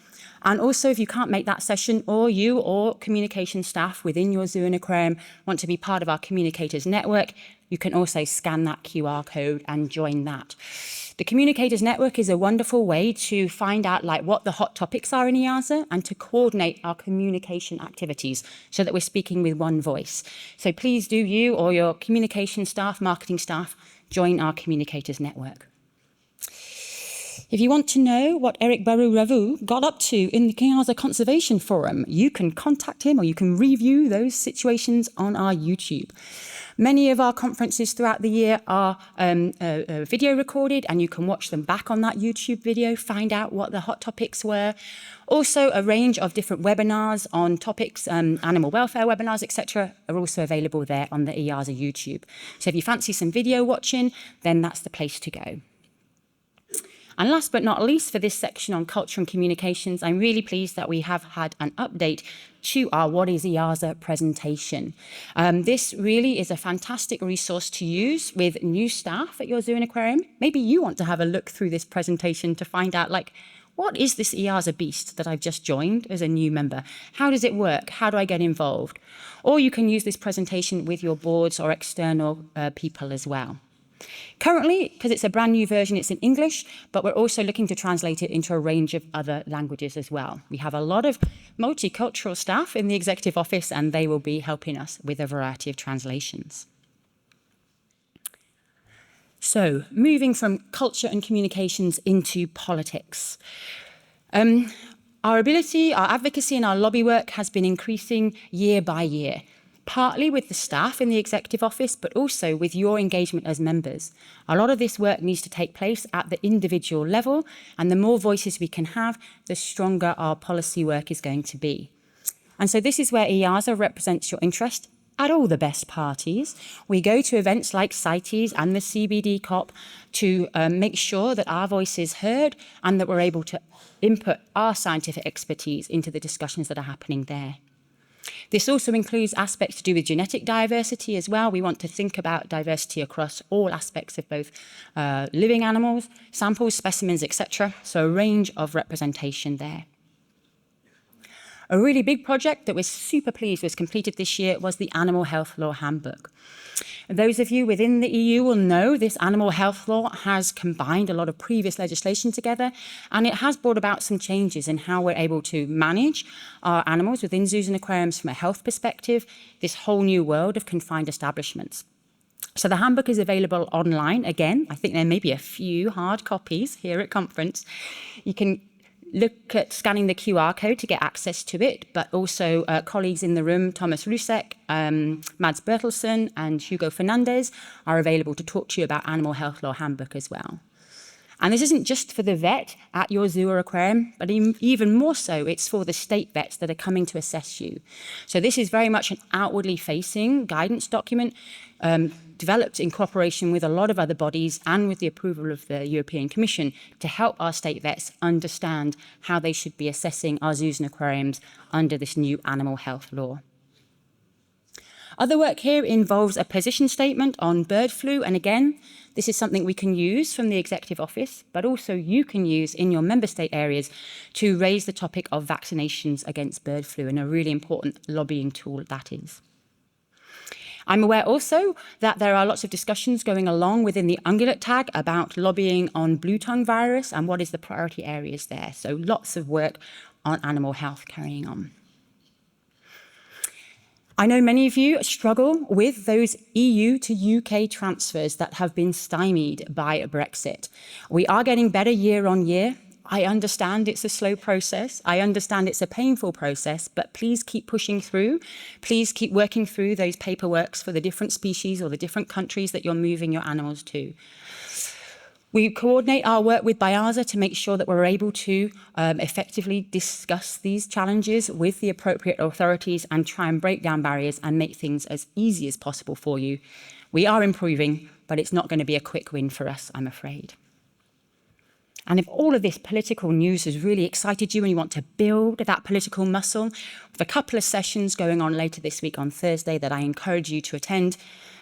And also, if you can't make that session, or you or communication staff within your zoo and aquarium want to be part of our communicators network, you can also scan that QR code and join that. The Communicators Network is a wonderful way to find out what the hot topics are in EAZA and to coordinate our communication activities so that we're speaking with one voice. So please do you or your communication staff, marketing staff, join our Communicators Network. If you want to know what Eric Baru-Ravu got up to in the EAZA Conservation Forum, you can contact him or you can review those situations on our YouTube. Many of our conferences throughout the year are video recorded, and you can watch them back on that YouTube video, find out what the hot topics were. Also, a range of different webinars on topics, animal welfare webinars, etc., are also available there on the EAZA YouTube. So if you fancy some video watching, then that's the place to go. And last but not least, for this section on culture and communications, I'm really pleased that we have had an update to our What is EAZA presentation. This really is a fantastic resource to use with new staff at your zoo and aquarium. Maybe you want to have a look through this presentation to find out, what is this EAZA beast that I've just joined as a new member? How does it work? How do I get involved? Or you can use this presentation with your boards or external people as well. Currently, because it's a brand new version, it's in English, but we're also looking to translate it into a range of other languages as well. We have a lot of multicultural staff in the executive office, and they will be helping us with a variety of translations. So, moving from culture and communications into politics. Our ability, our advocacy and our lobby work has been increasing year by year, partly with the staff in the executive office, but also with your engagement as members. A lot of this work needs to take place at the individual level, and the more voices we can have, the stronger our policy work is going to be. And so this is where EAZA represents your interest at all the best parties. We go to events like CITES and the CBD COP to make sure that our voice is heard and that we're able to input our scientific expertise into the discussions that are happening there. This also includes aspects to do with genetic diversity as well. We want to think about diversity across all aspects of both living animals, samples, specimens, etc. So a range of representation there. A really big project that we're super pleased was completed this year was the Animal Health Law Handbook. Those of you within the EU will know this animal health law has combined a lot of previous legislation together, and it has brought about some changes in how we're able to manage our animals within zoos and aquariums from a health perspective, this whole new world of confined establishments. So the handbook is available online. Again, I think there may be a few hard copies here at conference. You can look at scanning the QR code to get access to it, but also colleagues in the room, Thomas Rusek, Mads Bertelsen and Hugo Fernandez are available to talk to you about Animal Health Law Handbook as well. And this isn't just for the vet at your zoo or aquarium, but even more so, it's for the state vets that are coming to assess you. So this is very much an outwardly facing guidance document developed in cooperation with a lot of other bodies and with the approval of the European Commission to help our state vets understand how they should be assessing our zoos and aquariums under this new animal health law. Other work here involves a position statement on bird flu, and again, this is something we can use from the Executive Office, but also you can use in your member state areas to raise the topic of vaccinations against bird flu, and a really important lobbying tool that is. I'm aware also that there are lots of discussions going along within the ungulate tag about lobbying on blue tongue virus and what is the priority areas there. So lots of work on animal health carrying on. I know many of you struggle with those EU to UK transfers that have been stymied by Brexit. We are getting better year on year. I understand it's a slow process. I understand it's a painful process, but please keep pushing through. Please keep working through those paperworks for the different species or the different countries that you're moving your animals to. We coordinate our work with EAZA to make sure that we're able to effectively discuss these challenges with the appropriate authorities and try and break down barriers and make things as easy as possible for you. We are improving, but it's not going to be a quick win for us, I'm afraid. And if all of this political news has really excited you and you want to build that political muscle, with a couple of sessions going on later this week on Thursday that I encourage you to attend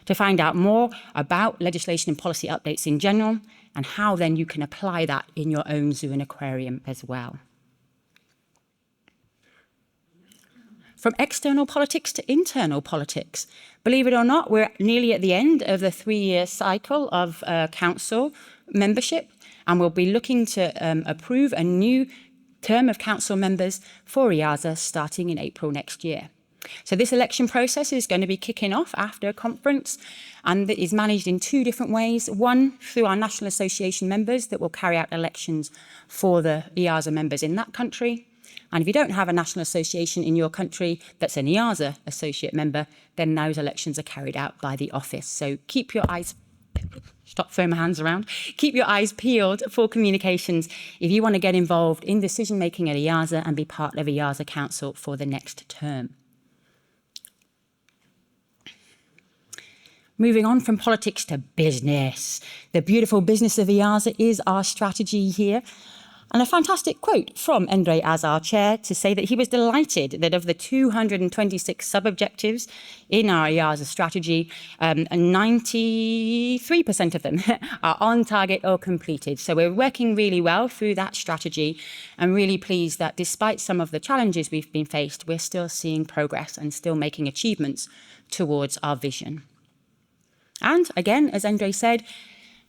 to find out more about legislation and policy updates in general, and how then you can apply that in your own zoo and aquarium as well. From external politics to internal politics. Believe it or not, we're nearly at the end of the 3-year cycle of council membership, and we'll be looking to approve a new term of council members for EAZA starting in April next year. So this election process is going to be kicking off after a conference, and it is managed in 2 different ways. One, through our National Association members that will carry out elections for the EAZA members in that country. And if you don't have a national association in your country that's an EAZA associate member, then those elections are carried out by the office. So keep your eyes, stop throwing my hands around, keep your eyes peeled for communications if you want to get involved in decision making at EAZA and be part of EAZA Council for the next term. Moving on from politics to business. The beautiful business of EAZA is our strategy here. And a fantastic quote from Endre as our chair to say that he was delighted that of the 226 sub-objectives in our EAZA strategy, 93% of them are on target or completed. So we're working really well through that strategy, and really pleased that despite some of the challenges we've been faced, we're still seeing progress and still making achievements towards our vision. And again, as Endre said,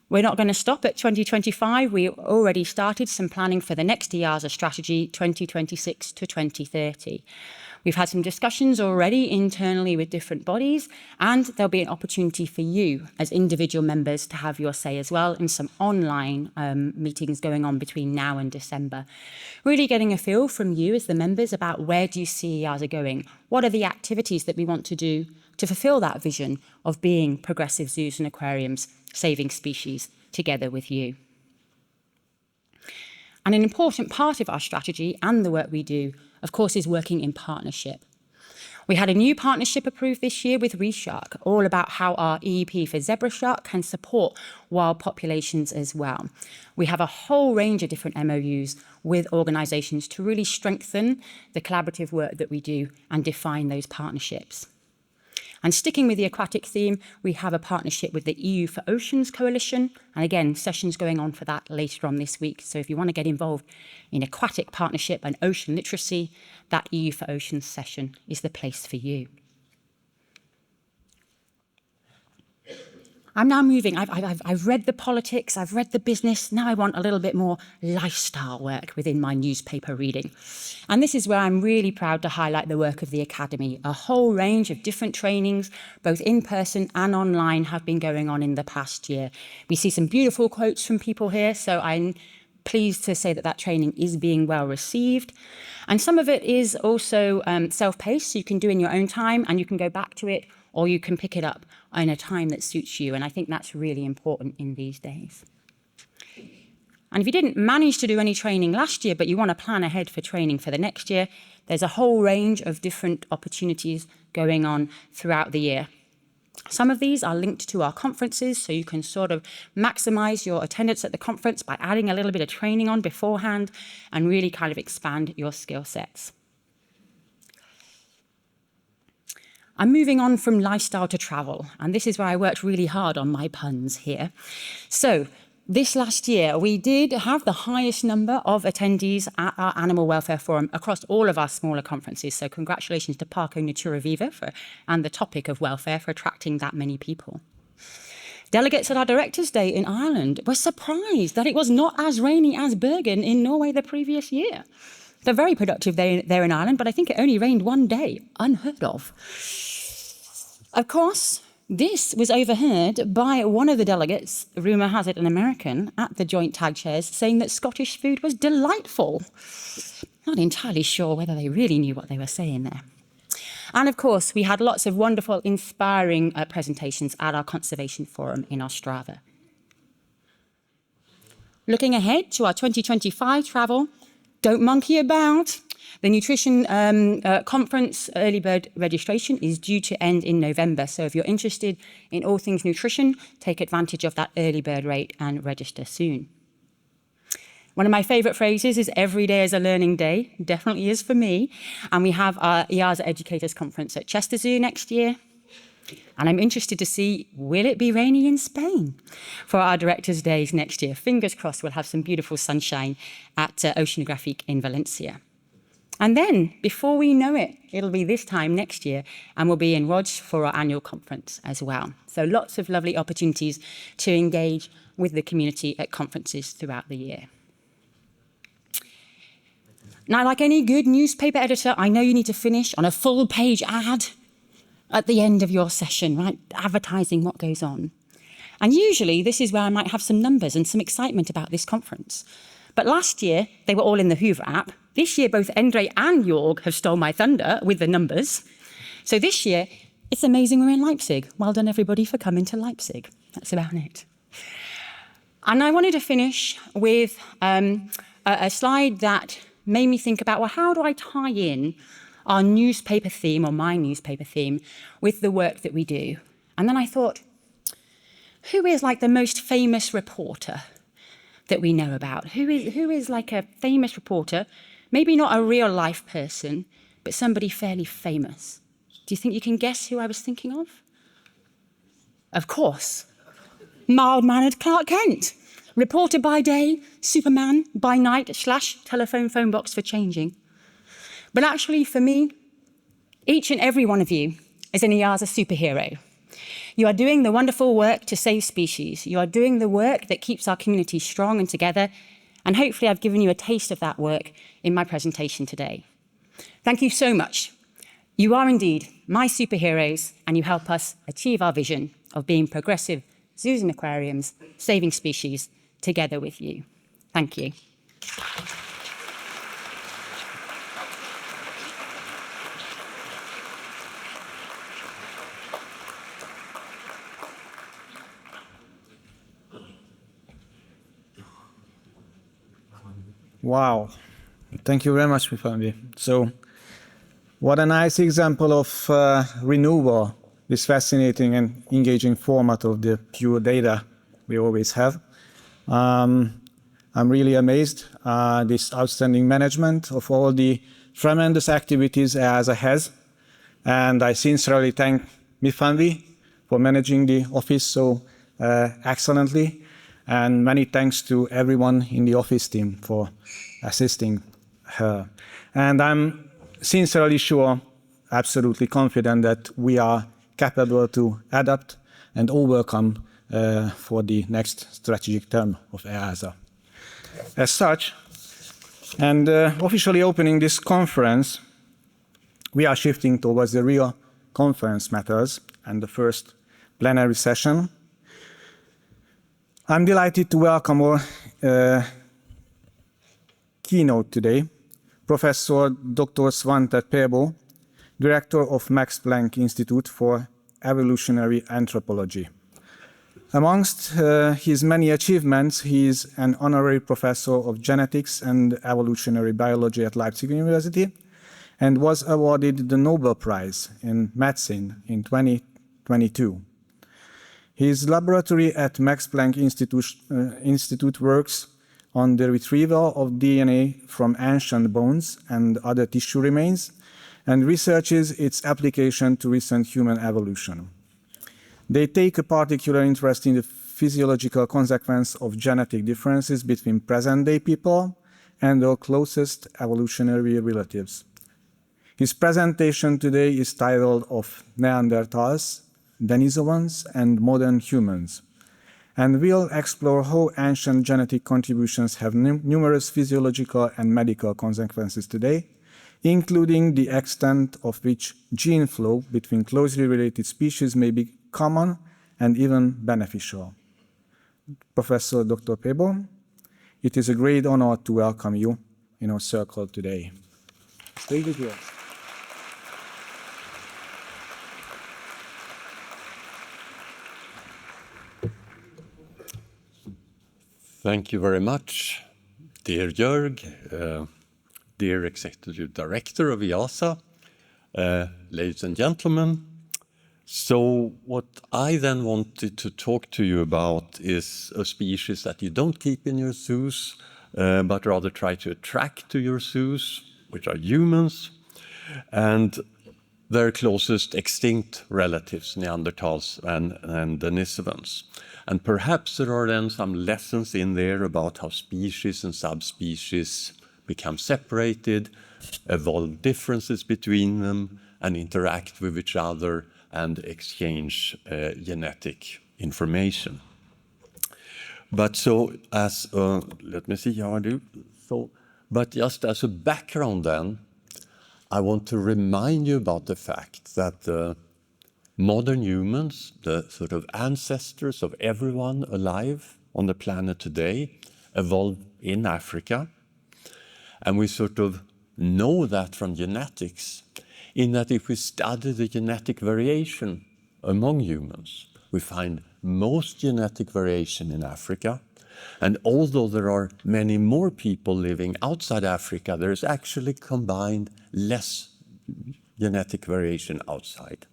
we're not going to stop at 2025. We already started some planning for the next EAZA strategy, 2026 to 2030. We've had some discussions already internally with different bodies, and there'll be an opportunity for you as individual members to have your say as well, and some online meetings going on between now and December. Really getting a feel from you as the members about where do you see EAZA going? What are the activities that we want to do to fulfill that vision of being progressive zoos and aquariums, saving species together with you? And an important part of our strategy and the work we do, of course, is working in partnership. We had a new partnership approved this year with ReShark, all about how our EEP for zebra shark can support wild populations as well. We have a whole range of different MOUs with organisations to really strengthen the collaborative work that we do and define those partnerships. And sticking with the aquatic theme, we have a partnership with the EU for Oceans Coalition. And again, sessions going on for that later on this week. So if you want to get involved in aquatic partnership and ocean literacy, that EU for Oceans session is the place for you. I'm now moving. I've read the politics, I've read the business. Now I want a little bit more lifestyle work within my newspaper reading. And this is where I'm really proud to highlight the work of the Academy. A whole range of different trainings, both in person and online, have been going on in the past year. We see some beautiful quotes from people here, so I'm pleased to say that that training is being well received. And some of it is also self-paced, so you can do in your own time and you can go back to it, or you can pick it up in a time that suits you. And I think that's really important in these days. And if you didn't manage to do any training last year, but you want to plan ahead for training for the next year, there's a whole range of different opportunities going on throughout the year. Some of these are linked to our conferences, so you can sort of maximize your attendance at the conference by adding a little bit of training on beforehand and really kind of expand your skill sets. I'm moving on from lifestyle to travel, and this is where I worked really hard on my puns here. So this last year, we did have the highest number of attendees at our Animal Welfare Forum across all of our smaller conferences. So congratulations to Parco Natura Viva and the topic of welfare for attracting that many people. Delegates at our Directors' Day in Ireland were surprised that it was not as rainy as Bergen in Norway the previous year. They're very productive there in Ireland, but I think it only rained one day, unheard of. Of course, this was overheard by one of the delegates, rumour has it an American, at the joint tag chairs, saying that Scottish food was delightful. Not entirely sure whether they really knew what they were saying there. And of course, we had lots of wonderful, inspiring presentations at our Conservation Forum in Ostrava. Looking ahead to our 2025 travel, don't monkey about. The nutrition conference early bird registration is due to end in November. So if you're interested in all things nutrition, take advantage of that early bird rate and register soon. One of my favourite phrases is every day is a learning day. Definitely is for me. And we have our EAZA Educators Conference at Chester Zoo next year. And I'm interested to see, will it be rainy in Spain for our Directors' Days next year? Fingers crossed we'll have some beautiful sunshine at Oceanographic in Valencia. And then, before we know it, it'll be this time next year, and we'll be in Łódź for our annual conference as well. So lots of lovely opportunities to engage with the community at conferences throughout the year. Now, like any good newspaper editor, I know you need to finish on a full-page ad at the end of your session, right? Advertising what goes on. And usually, this is where I might have some numbers and some excitement about this conference. But last year, they were all in the Hoover app. This year, both Endre and Jörg have stole my thunder with the numbers. So this year, it's amazing we're in Leipzig. Well done, everybody, for coming to Leipzig. That's about it. And I wanted to finish with a slide that made me think about, well, how do I tie in our newspaper theme, or my newspaper theme, with the work that we do? And then I thought, who is like the most famous reporter that we know about? Who is like a famous reporter? Maybe not a real life person, but somebody fairly famous. Do you think you can guess who I was thinking of? Of course, mild-mannered Clark Kent. Reporter by day, Superman by night, / telephone phone box for changing. But actually, for me, each and every one of you is an EAZA superhero. You are doing the wonderful work to save species. You are doing the work that keeps our community strong and together. And hopefully I've given you a taste of that work in my presentation today. Thank you so much. You are indeed my superheroes, and you help us achieve our vision of being progressive zoos and aquariums, saving species together with you. Thank you. Wow. Thank you very much, Myfanwy. So, what a nice example of renewal, this fascinating and engaging format of the pure data we always have. I'm really amazed this outstanding management of all the tremendous activities EAZA has. And I sincerely thank Myfanwy for managing the office so excellently. And many thanks to everyone in the office team for assisting her. And I'm sincerely sure, absolutely confident that we are capable to adapt and overcome for the next strategic term of EAZA. As such, and officially opening this conference, we are shifting towards the real conference matters and the first plenary session. I'm delighted to welcome our keynote today, Professor Dr. Svante Pääbo, Director of Max Planck Institute for Evolutionary Anthropology. Amongst his many achievements, he is an honorary professor of genetics and evolutionary biology at Leipzig University and was awarded the Nobel Prize in medicine in 2022. His laboratory at Max Planck Institute works on the retrieval of DNA from ancient bones and other tissue remains and researches its application to recent human evolution. They take a particular interest in the physiological consequence of genetic differences between present-day people and their closest evolutionary relatives. His presentation today is titled of Neanderthals, Denisovans, and Modern Humans, and we'll explore how ancient genetic contributions have numerous physiological and medical consequences today, including the extent of which gene flow between closely related species may be common and even beneficial. Professor Dr. Pääbo, it is a great honor to welcome you in our circle today. Stage is yours. Thank you very much, dear Jörg, dear Executive Director of EAZA, ladies and gentlemen. So what I then wanted to talk to you about is a species that you don't keep in your zoos, but rather try to attract to your zoos, which are humans, and their closest extinct relatives, Neanderthals and Denisovans. And perhaps there are then some lessons in there about how species and subspecies become separated, evolve differences between them, and interact with each other and exchange genetic information. But so as, let me see how I do. So, but just as a background then, I want to remind you about the fact that modern humans, the sort of ancestors of everyone alive on the planet today, evolved in Africa. And we sort of know that from genetics, in that if we study the genetic variation among humans, we find most genetic variation in Africa. And although there are many more people living outside Africa, there is actually combined less genetic variation outside.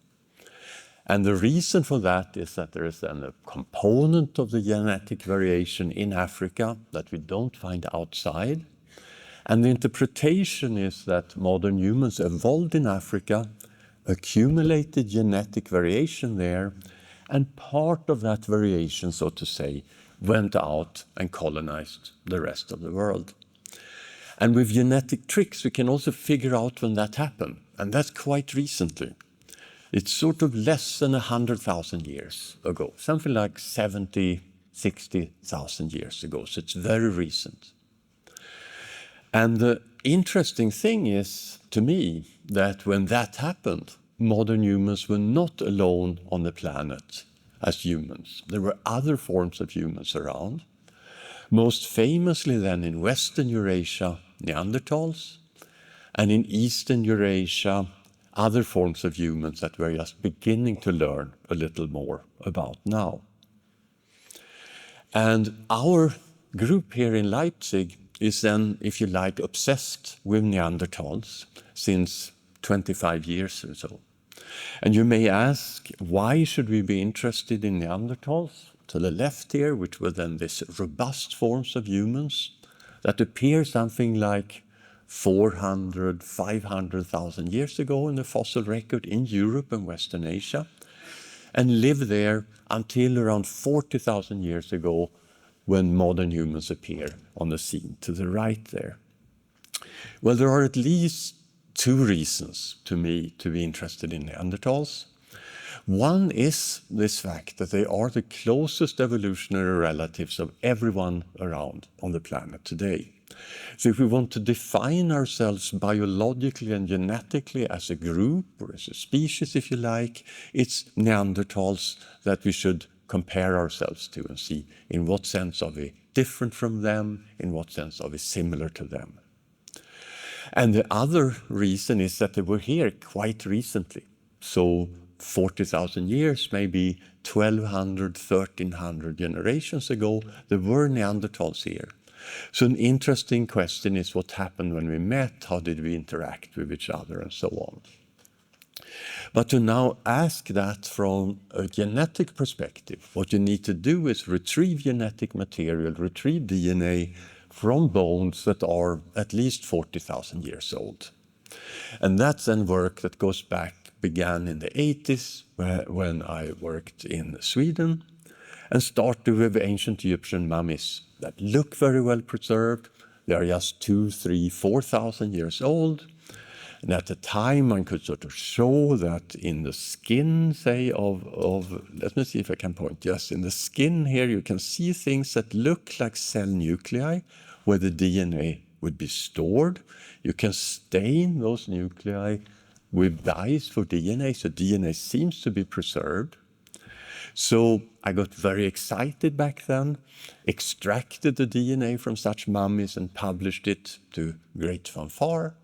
And the reason for that is that there is then a component of the genetic variation in Africa that we don't find outside. And the interpretation is that modern humans evolved in Africa, accumulated genetic variation there, and part of that variation, so to say, went out and colonized the rest of the world. And with genetic tricks, we can also figure out when that happened, and that's quite recently. It's sort of less than 100,000 years ago, something like 70, 60,000 years ago, so it's very recent. And the interesting thing is, to me, that when that happened, modern humans were not alone on the planet as humans. There were other forms of humans around. Most famously then in Western Eurasia, Neanderthals, and in Eastern Eurasia, other forms of humans that we're just beginning to learn a little more about now. And our group here in Leipzig is then, if you like, obsessed with Neanderthals since 25 years or so. And you may ask, why should we be interested in Neanderthals? To the left here, which were then these robust forms of humans that appear something like 400, 500,000 years ago in the fossil record in Europe and Western Asia, and lived there until around 40,000 years ago when modern humans appear on the scene to the right there. Well, there are at least two reasons to me to be interested in Neanderthals. One is this fact that they are the closest evolutionary relatives of everyone around on the planet today. So if we want to define ourselves biologically and genetically as a group or as a species, if you like, it's Neanderthals that we should compare ourselves to and see in what sense are we different from them, in what sense are we similar to them. And the other reason is that they were here quite recently. So 40,000 years, maybe 1,200, 1,300 generations ago, there were Neanderthals here. So an interesting question is what happened when we met, how did we interact with each other, and so on. But to now ask that from a genetic perspective, what you need to do is retrieve genetic material, retrieve DNA from bones that are at least 40,000 years old. And that's then work that began in the 80s when I worked in Sweden and started with ancient Egyptian mummies that look very well preserved. They are just 2,000, 3,000, 4,000 years old. And at the time, one could sort of show that in the skin, say, let me see if I can point. Yes, in the skin here, you can see things that look like cell nuclei, where the DNA would be stored. You can stain those nuclei with dyes for DNA, so DNA seems to be preserved. So I got very excited back then, extracted the DNA from such mummies and published it to great fanfare.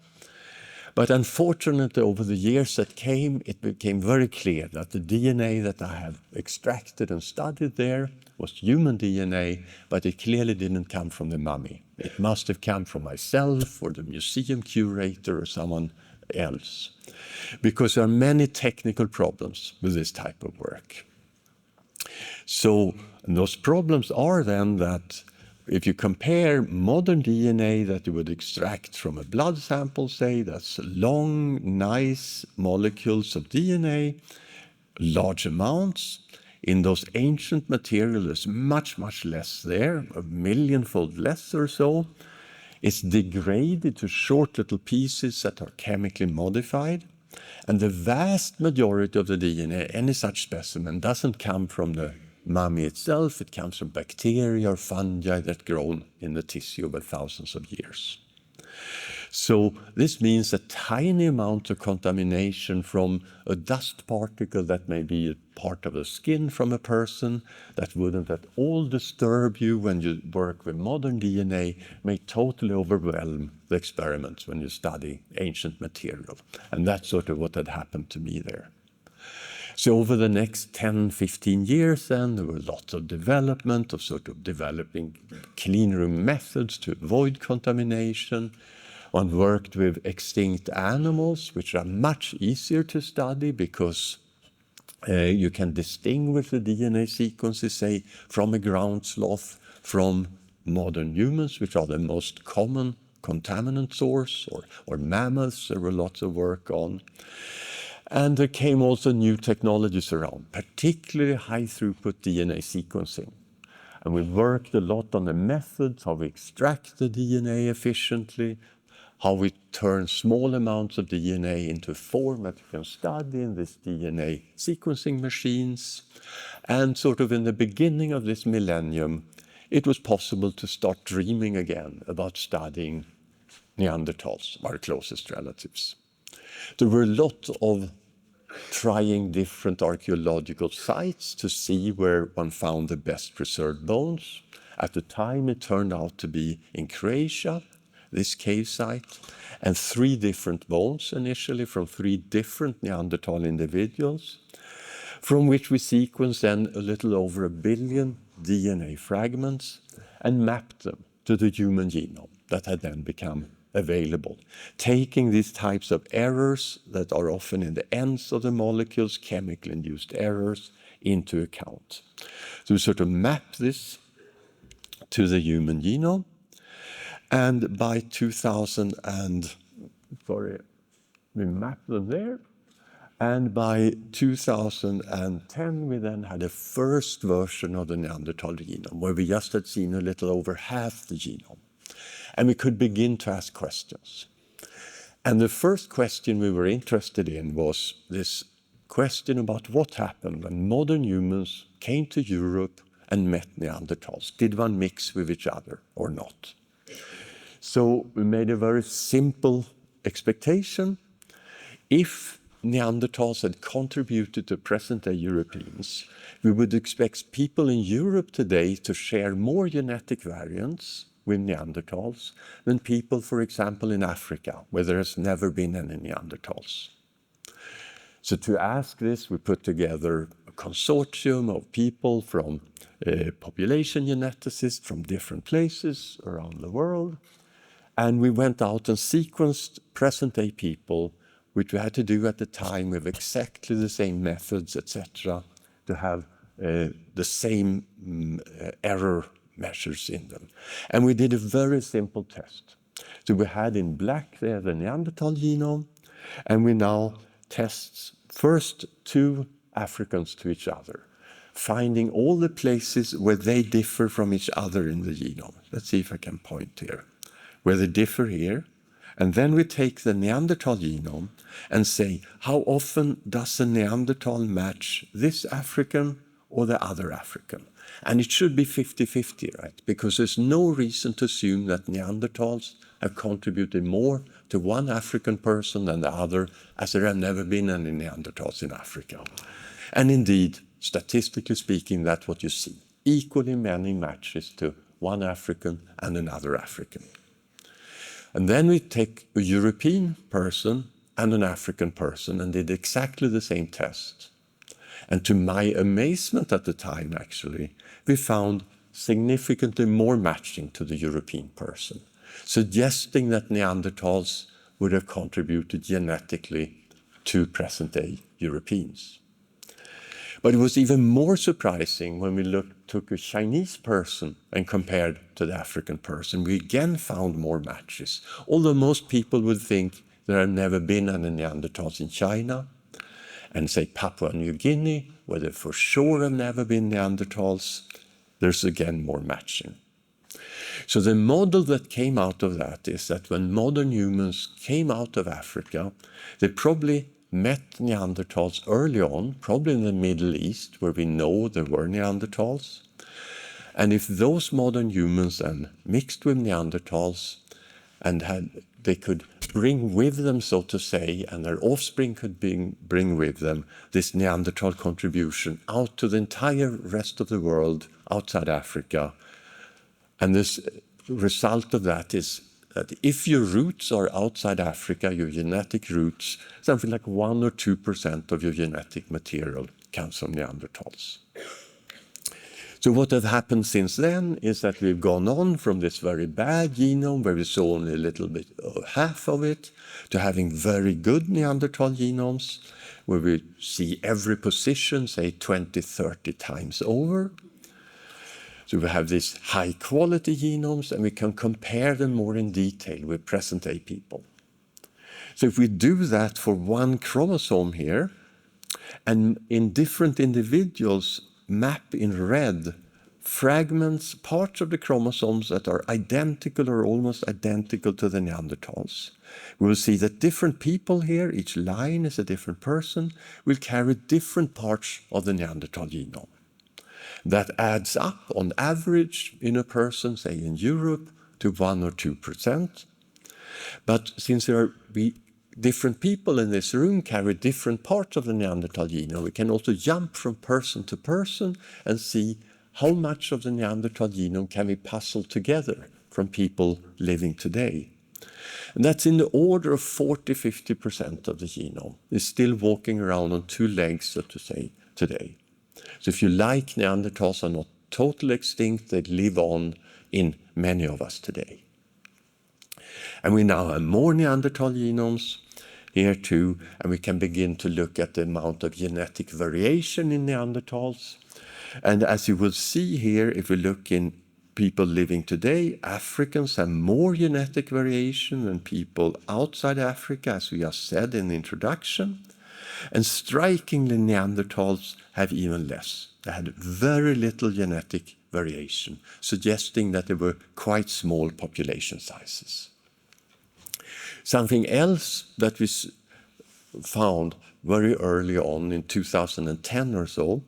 But unfortunately, over the years that came, it became very clear that the DNA that I have extracted and studied there was human DNA, but it clearly didn't come from the mummy. It must have come from myself or the museum curator or someone else, because there are many technical problems with this type of work. So those problems are then that if you compare modern DNA that you would extract from a blood sample, say, that's long, nice molecules of DNA, large amounts, in those ancient materials, there's much, much less there, a millionfold less or so. It's degraded to short little pieces that are chemically modified. And the vast majority of the DNA, any such specimen, doesn't come from the mummy itself. It comes from bacteria or fungi that grown in the tissue over thousands of years. So this means a tiny amount of contamination from a dust particle that may be a part of the skin from a person that wouldn't at all disturb you when you work with modern DNA may totally overwhelm the experiments when you study ancient material. And that's sort of what had happened to me there. So over the next 10, 15 years then, there were lots of development of sort of developing clean room methods to avoid contamination. One worked with extinct animals, which are much easier to study because you can distinguish the DNA sequences, say, from a ground sloth, from modern humans, which are the most common contaminant source, or mammals. There were lots of work on. And there came also new technologies around, particularly high-throughput DNA sequencing. And we worked a lot on the methods, how we extract the DNA efficiently, how we turn small amounts of DNA into a form that you can study in these DNA sequencing machines. And sort of in the beginning of this millennium, it was possible to start dreaming again about studying Neanderthals, our closest relatives. There were a lot of trying different archaeological sites to see where one found the best preserved bones. At the time, it turned out to be in Croatia, this cave site, and 3 different bones initially from 3 different Neanderthal individuals, from which we sequenced then a little over 1 billion DNA fragments and mapped them to the human genome that had then become available, taking these types of errors that are often in the ends of the molecules, chemically induced errors, into account. So we sort of map this to the human genome, and by we mapped them there, and by 2010 we then had a first version of the Neanderthal genome, where we just had seen a little over half the genome. And we could begin to ask questions. And the first question we were interested in was this question about what happened when modern humans came to Europe and met Neanderthals. Did one mix with each other or not? So we made a very simple expectation. If Neanderthals had contributed to present-day Europeans, we would expect people in Europe today to share more genetic variants with Neanderthals than people, for example, in Africa, where there has never been any Neanderthals. So to ask this, we put together a consortium of people from population geneticists from different places around the world. And we went out and sequenced present-day people, which we had to do at the time with exactly the same methods, etc., to have the same error measures in them. And we did a very simple test. So we had in black there the Neanderthal genome, and we now test first 2 Africans to each other, finding all the places where they differ from each other in the genome. Let's see if I can point here. Where they differ here. And then we take the Neanderthal genome and say, how often does the Neanderthal match this African or the other African? And it should be 50-50, right? Because there's no reason to assume that Neanderthals have contributed more to one African person than the other, as there have never been any Neanderthals in Africa. And indeed, statistically speaking, that's what you see. Equally many matches to one African and another African. And then we take a European person and an African person and did exactly the same test. And to my amazement at the time, actually, we found significantly more matching to the European person, suggesting that Neanderthals would have contributed genetically to present-day Europeans. But it was even more surprising when we took a Chinese person and compared to the African person. We again found more matches, although most people would think there have never been any Neanderthals in China, and say Papua New Guinea, where there for sure have never been Neanderthals, there's again more matching. So the model that came out of that is that when modern humans came out of Africa, they probably met Neanderthals early on, probably in the Middle East, where we know there were Neanderthals. And if those modern humans then mixed with Neanderthals and they could bring with them, so to say, and their offspring could bring with them this Neanderthal contribution out to the entire rest of the world outside Africa. And this result of that is that if your roots are outside Africa, your genetic roots, something like 1 or 2% of your genetic material comes from Neanderthals. So what has happened since then is that we've gone on from this very bad genome, where we saw only a little bit, half of it, to having very good Neanderthal genomes, where we see every position, say 20, 30 times over. So we have these high-quality genomes, and we can compare them more in detail with present-day people. So if we do that for one chromosome here, and in different individuals map in red fragments, parts of the chromosomes that are identical or almost identical to the Neanderthals, we will see that different people here, each line is a different person, will carry different parts of the Neanderthal genome. That adds up on average in a person, say in Europe, to 1 or 2%. But since there are different people in this room carry different parts of the Neanderthal genome, we can also jump from person to person and see how much of the Neanderthal genome can we puzzle together from people living today. And that's in the order of 40-50% of the genome is still walking around on 2 legs, so to say, today. So if you like, Neanderthals are not totally extinct, they live on in many of us today. And we now have more Neanderthal genomes here too, and we can begin to look at the amount of genetic variation in Neanderthals. And as you will see here, if we look in people living today, Africans have more genetic variation than people outside Africa, as we have said in the introduction. And strikingly, Neanderthals have even less. They had very little genetic variation, suggesting that they were quite small population sizes. Something else that we found very early on in 2010 or so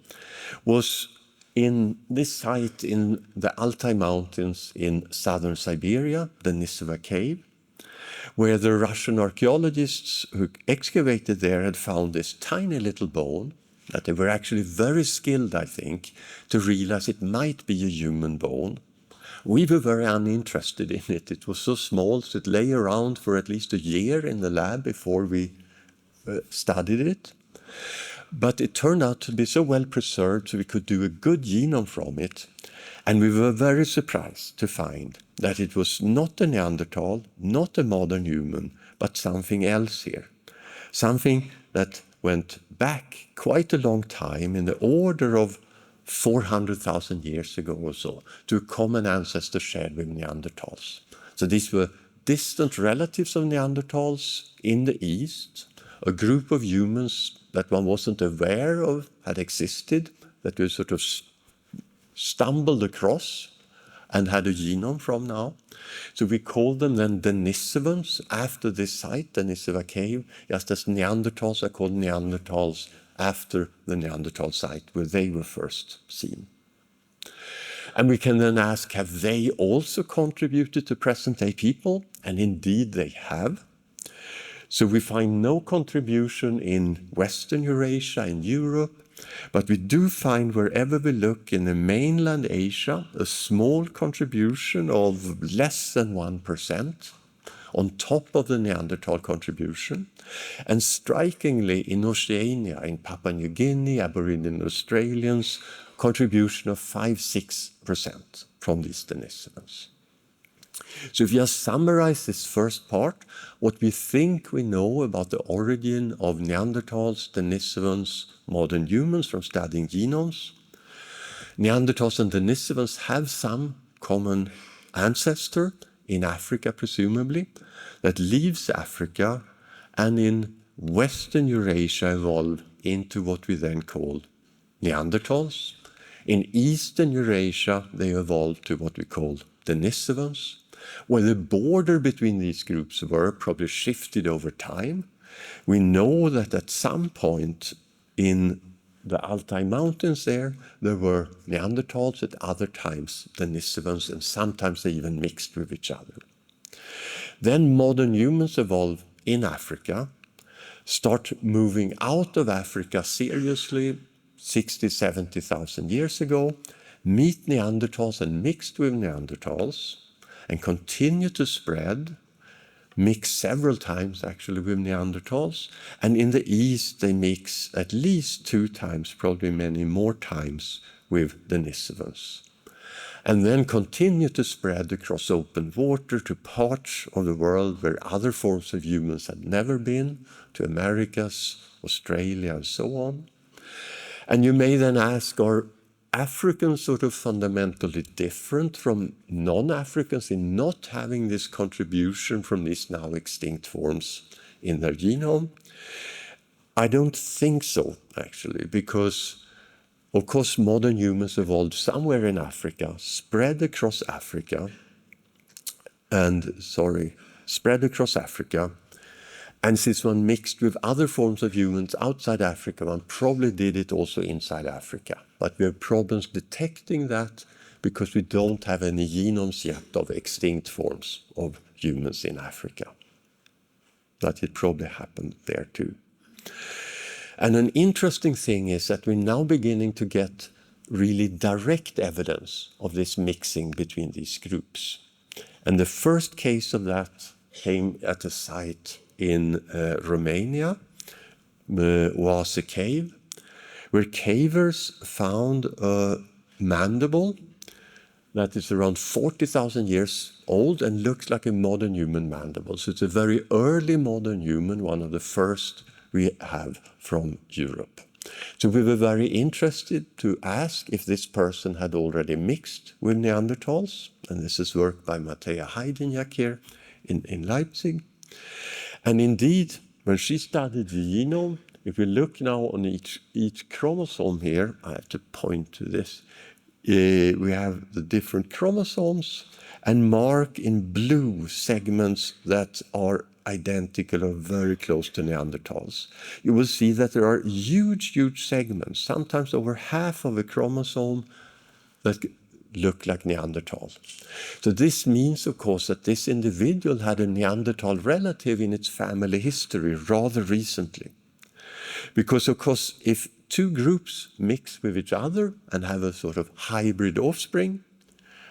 was in this site in the Altai Mountains in southern Siberia, the Nisova Cave, where the Russian archaeologists who excavated there had found this tiny little bone that they were actually very skilled, I think, to realize it might be a human bone. We were very uninterested in it. It was so small, so it lay around for at least a year in the lab before we studied it. But it turned out to be so well preserved so we could do a good genome from it. And we were very surprised to find that it was not a Neanderthal, not a modern human, but something else here. Something that went back quite a long time, in the order of 400,000 years ago or so, to a common ancestor shared with Neanderthals. So these were distant relatives of Neanderthals in the East, a group of humans that one wasn't aware of had existed, that we sort of stumbled across and had a genome from now. So we called them then Denisovans after this site, Denisova cave, just as Neanderthals are called Neanderthals after the Neanderthal site where they were first seen. And we can then ask, have they also contributed to present-day people? And indeed they have. So we find no contribution in Western Eurasia, in Europe, but we do find wherever we look in the mainland Asia, a small contribution of less than 1% on top of the Neanderthal contribution. And strikingly, in Oceania, in Papua New Guinea, Aboriginal Australians, contribution of 5-6% from these Denisovans. So if you just summarize this first part, what we think we know about the origin of Neanderthals, Denisovans, modern humans from studying genomes. Neanderthals and Denisovans have some common ancestor in Africa, presumably, that leaves Africa and in Western Eurasia evolved into what we then call Neanderthals. In Eastern Eurasia, they evolved to what we call Denisovans, where the border between these groups were probably shifted over time. We know that at some point in the Altai Mountains there were Neanderthals, at other times Denisovans, and sometimes they even mixed with each other. Then modern humans evolve in Africa, start moving out of Africa seriously 60, 70,000 years ago, meet Neanderthals and mixed with Neanderthals, and continue to spread, mix several times actually with Neanderthals, and in the East they mix at least 2 times, probably many more times, with Denisovans. And then continue to spread across open water to parts of the world where other forms of humans had never been, to Americas, Australia, and so on. And you may then ask, are Africans sort of fundamentally different from non-Africans in not having this contribution from these now extinct forms in their genome? I don't think so, actually, because of course modern humans evolved somewhere in Africa, spread across Africa, and since one mixed with other forms of humans outside Africa, one probably did it also inside Africa. But we have problems detecting that because we don't have any genomes yet of extinct forms of humans in Africa. But it probably happened there too. And an interesting thing is that we're now beginning to get really direct evidence of this mixing between these groups. And the first case of that came at a site in Romania, the EAZA cave, where cavers found a mandible that is around 40,000 years old and looks like a modern human mandible. So it's a very early modern human, one of the first we have from Europe. So we were very interested to ask if this person had already mixed with Neanderthals, and this is work by Matea Heidenjak here in Leipzig. And indeed, when she studied the genome, if we look now on each chromosome here, I have to point to this, we have the different chromosomes and mark in blue segments that are identical or very close to Neanderthals. You will see that there are huge segments, sometimes over half of a chromosome, that look like Neanderthal. So this means, of course, that this individual had a Neanderthal relative in its family history rather recently. Because, of course, if 2 groups mix with each other and have a sort of hybrid offspring,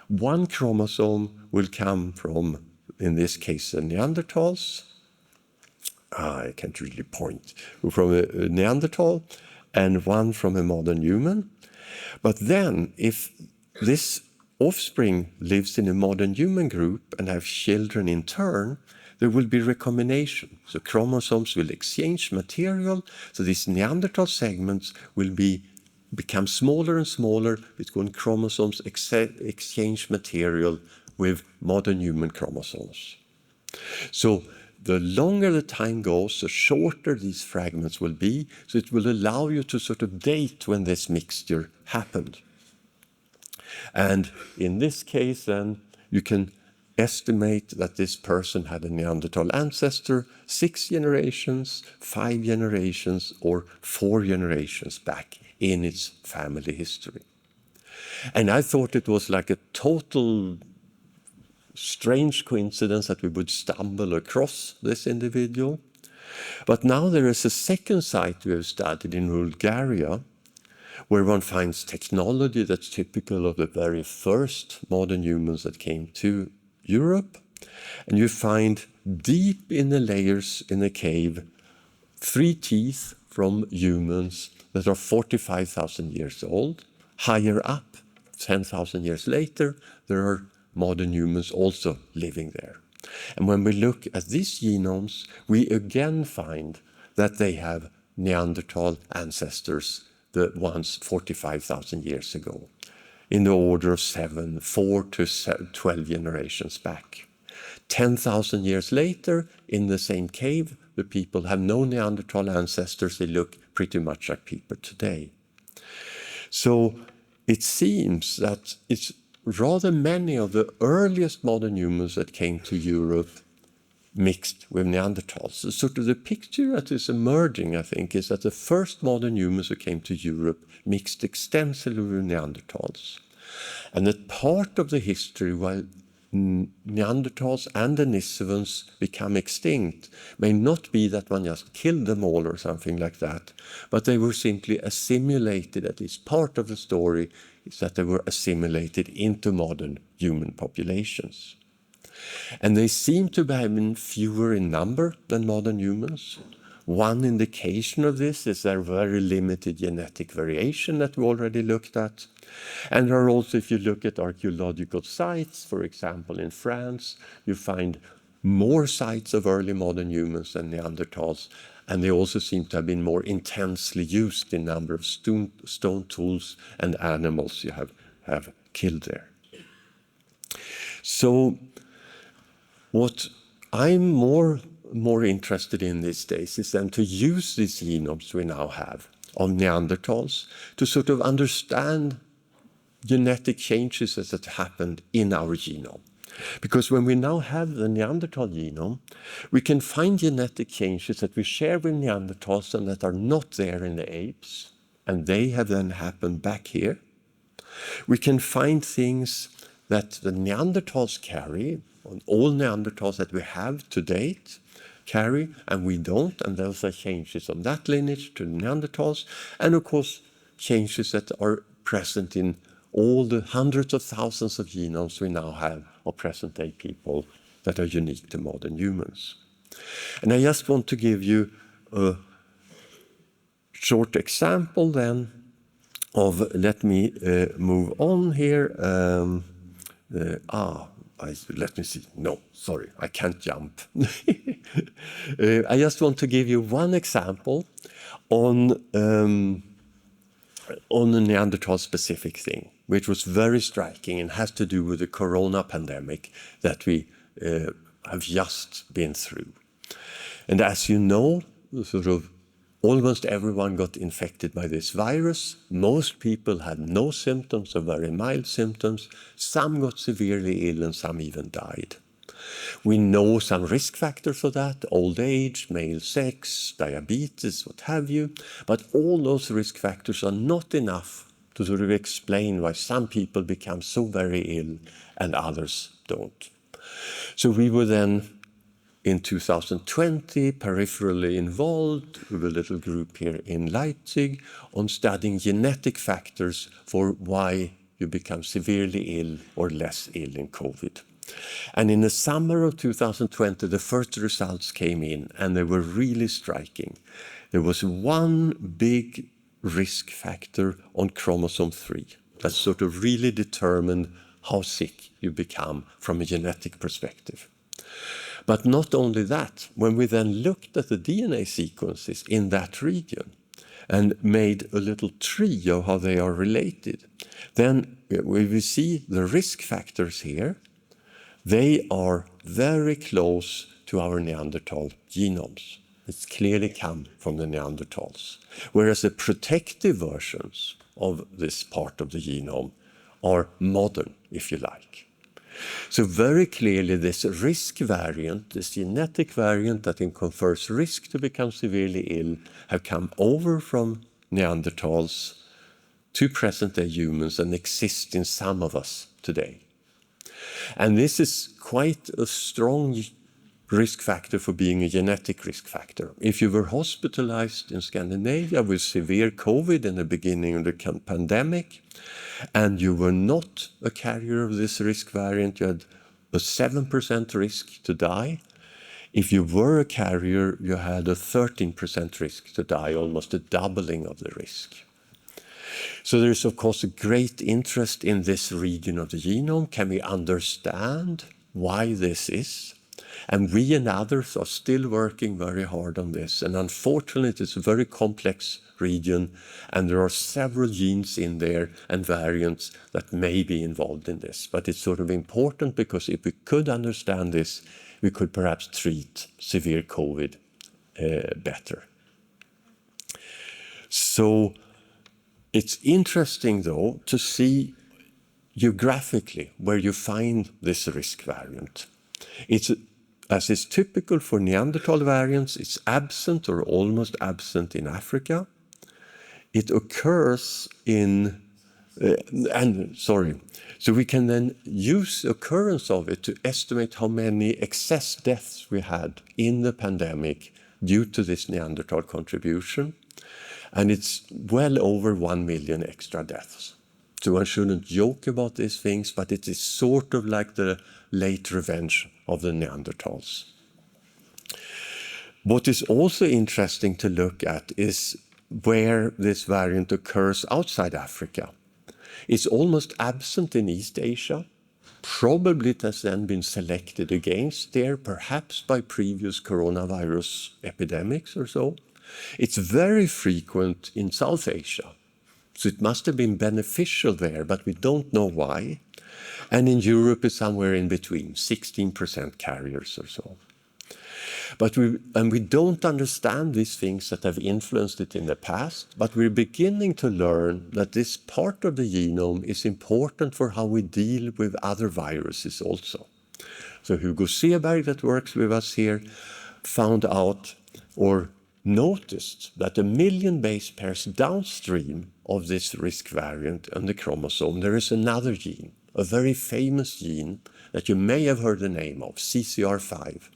one chromosome will come from, in this case, the Neanderthals, I can't really point, from a Neanderthal and one from a modern human. But then if this offspring lives in a modern human group and have children in turn, there will be recombination. So chromosomes will exchange material. So these Neanderthal segments will become smaller and smaller because chromosomes exchange material with modern human chromosomes. So the longer the time goes, the shorter these fragments will be. So it will allow you to sort of date when this mixture happened. And in this case, then, you can estimate that this person had a Neanderthal ancestor 6 generations, 5 generations, or 4 generations back in its family history. And I thought it was like a total strange coincidence that we would stumble across this individual. But now there is a second site we have studied in Bulgaria, where one finds technology that's typical of the very first modern humans that came to Europe. And you find deep in the layers in the cave 3 teeth from humans that are 45,000 years old. Higher up, 10,000 years later, there are modern humans also living there. And when we look at these genomes, we again find that they have Neanderthal ancestors, the ones 45,000 years ago, in the order of 4 to 12 generations back. 10,000 years later, in the same cave, the people have no Neanderthal ancestors. They look pretty much like people today. So it seems that it's rather many of the earliest modern humans that came to Europe mixed with Neanderthals. So sort of the picture that is emerging, I think, is that the first modern humans who came to Europe mixed extensively with Neanderthals. And that part of the history while Neanderthals and Denisovans become extinct may not be that one just killed them all or something like that, but they were simply assimilated. At least part of the story is that they were assimilated into modern human populations. And they seem to have been fewer in number than modern humans. One indication of this is their very limited genetic variation that we already looked at. And there are also, if you look at archaeological sites, for example, in France, you find more sites of early modern humans than Neanderthals, and they also seem to have been more intensely used in number of stone tools and animals you have killed there. So what I'm more interested in these days is then to use these genomes we now have of Neanderthals to sort of understand genetic changes that happened in our genome. Because when we now have the Neanderthal genome, we can find genetic changes that we share with Neanderthals and that are not there in the apes, and they have then happened back here. We can find things that the Neanderthals carry, all Neanderthals that we have to date carry, and we don't, and those are changes on that lineage to Neanderthals, and of course changes that are present in all the hundreds of thousands of genomes we now have of present-day people that are unique to modern humans. And I just want to give you a short example then of, let me move on here. Let me see. No, sorry, I can't jump. I just want to give you one example on a Neanderthal-specific thing, which was very striking and has to do with the corona pandemic that we have just been through. And as you know, sort of almost everyone got infected by this virus. Most people had no symptoms or very mild symptoms. Some got severely ill and some even died. We know some risk factors for that: old age, male sex, diabetes, what have you. But all those risk factors are not enough to sort of explain why some people become so very ill and others don't. So we were then, in 2020, peripherally involved with a little group here in Leipzig on studying genetic factors for why you become severely ill or less ill in COVID. And in the summer of 2020, the first results came in, and they were really striking. There was one big risk factor on chromosome 3 that sort of really determined how sick you become from a genetic perspective. But not only that, when we then looked at the DNA sequences in that region and made a little tree of how they are related, then we see the risk factors here. They are very close to our Neanderthal genomes. It's clearly come from the Neanderthals. Whereas the protective versions of this part of the genome are modern, if you like. So very clearly this risk variant, this genetic variant that confers risk to become severely ill, have come over from Neanderthals to present-day humans and exist in some of us today. And this is quite a strong risk factor for being a genetic risk factor. If you were hospitalized in Scandinavia with severe COVID in the beginning of the pandemic, and you were not a carrier of this risk variant, you had a 7% risk to die. If you were a carrier, you had a 13% risk to die, almost a doubling of the risk. So there's, of course, a great interest in this region of the genome. Can we understand why this is? And we and others are still working very hard on this. And unfortunately, it's a very complex region, and there are several genes in there and variants that may be involved in this. But it's sort of important because if we could understand this, we could perhaps treat severe COVID better. So it's interesting, though, to see geographically where you find this risk variant. It's, as is typical for Neanderthal variants, it's absent or almost absent in Africa. It occurs in, so we can then use the occurrence of it to estimate how many excess deaths we had in the pandemic due to this Neanderthal contribution. And it's well over 1 million extra deaths. So one shouldn't joke about these things, but it is sort of like the late revenge of the Neanderthals. What is also interesting to look at is where this variant occurs outside Africa. It's almost absent in East Asia. Probably it has then been selected against there, perhaps by previous coronavirus epidemics or so. It's very frequent in South Asia. So it must have been beneficial there, but we don't know why. And in Europe, it's somewhere in between, 16% carriers or so. But we don't understand these things that have influenced it in the past, but we're beginning to learn that this part of the genome is important for how we deal with other viruses also. So Hugo Seberg, that works with us here, found out or noticed that 1 million base pairs downstream of this risk variant on the chromosome, there is another gene, a very famous gene that you may have heard the name of, CCR5.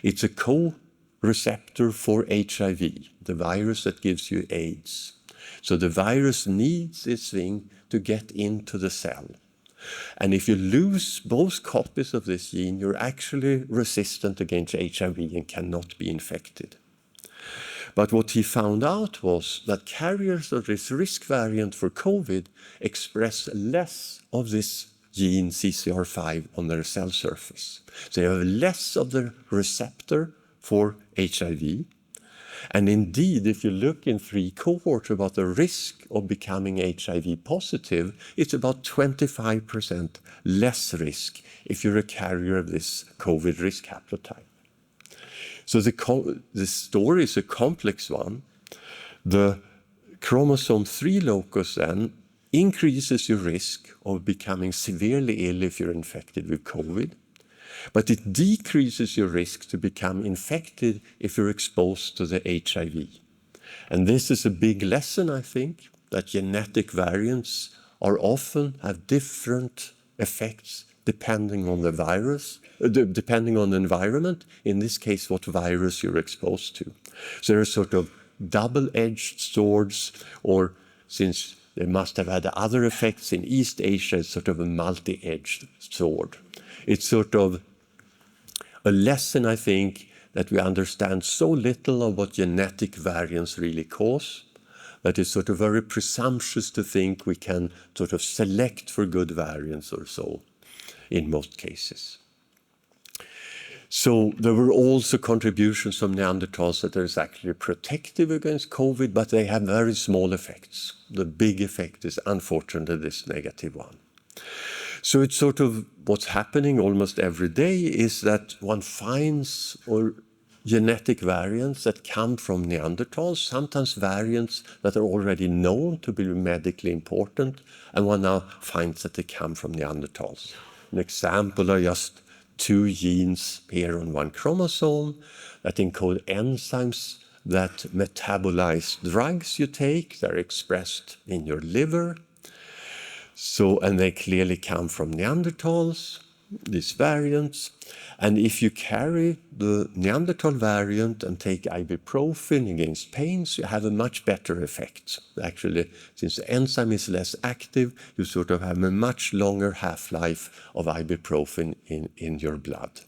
It's a co-receptor for HIV, the virus that gives you AIDS. So the virus needs this thing to get into the cell. And if you lose both copies of this gene, you're actually resistant against HIV and cannot be infected. But what he found out was that carriers of this risk variant for COVID express less of this gene CCR5 on their cell surface. So they have less of the receptor for HIV. And indeed, if you look in 3 cohorts about the risk of becoming HIV positive, it's about 25% less risk if you're a carrier of this COVID risk haplotype. So the story is a complex one. The chromosome 3 locus then increases your risk of becoming severely ill if you're infected with COVID, but it decreases your risk to become infected if you're exposed to the HIV. And this is a big lesson, I think, that genetic variants are often have different effects depending on the virus, depending on the environment, in this case, what virus you're exposed to. So there are sort of double-edged swords, or since they must have had other effects in East Asia, it's sort of a multi-edged sword. it's sort of a lesson, I think, that we understand so little of what genetic variants really cause, that it's sort of very presumptuous to think we can sort of select for good variants or so in most cases. So there were also contributions from Neanderthals that is actually protective against COVID, but they have very small effects. The big effect is unfortunately this negative one. So it's sort of what's happening almost every day is that one finds genetic variants that come from Neanderthals, sometimes variants that are already known to be medically important, and one now finds that they come from Neanderthals. An example are just 2 genes here on 1 chromosome that encode enzymes that metabolize drugs you take. They're expressed in your liver. So, and they clearly come from Neanderthals, these variants. And if you carry the Neanderthal variant and take ibuprofen against pains, you have a much better effect. Actually, since the enzyme is less active, you sort of have a much longer half-life of ibuprofen in your blood.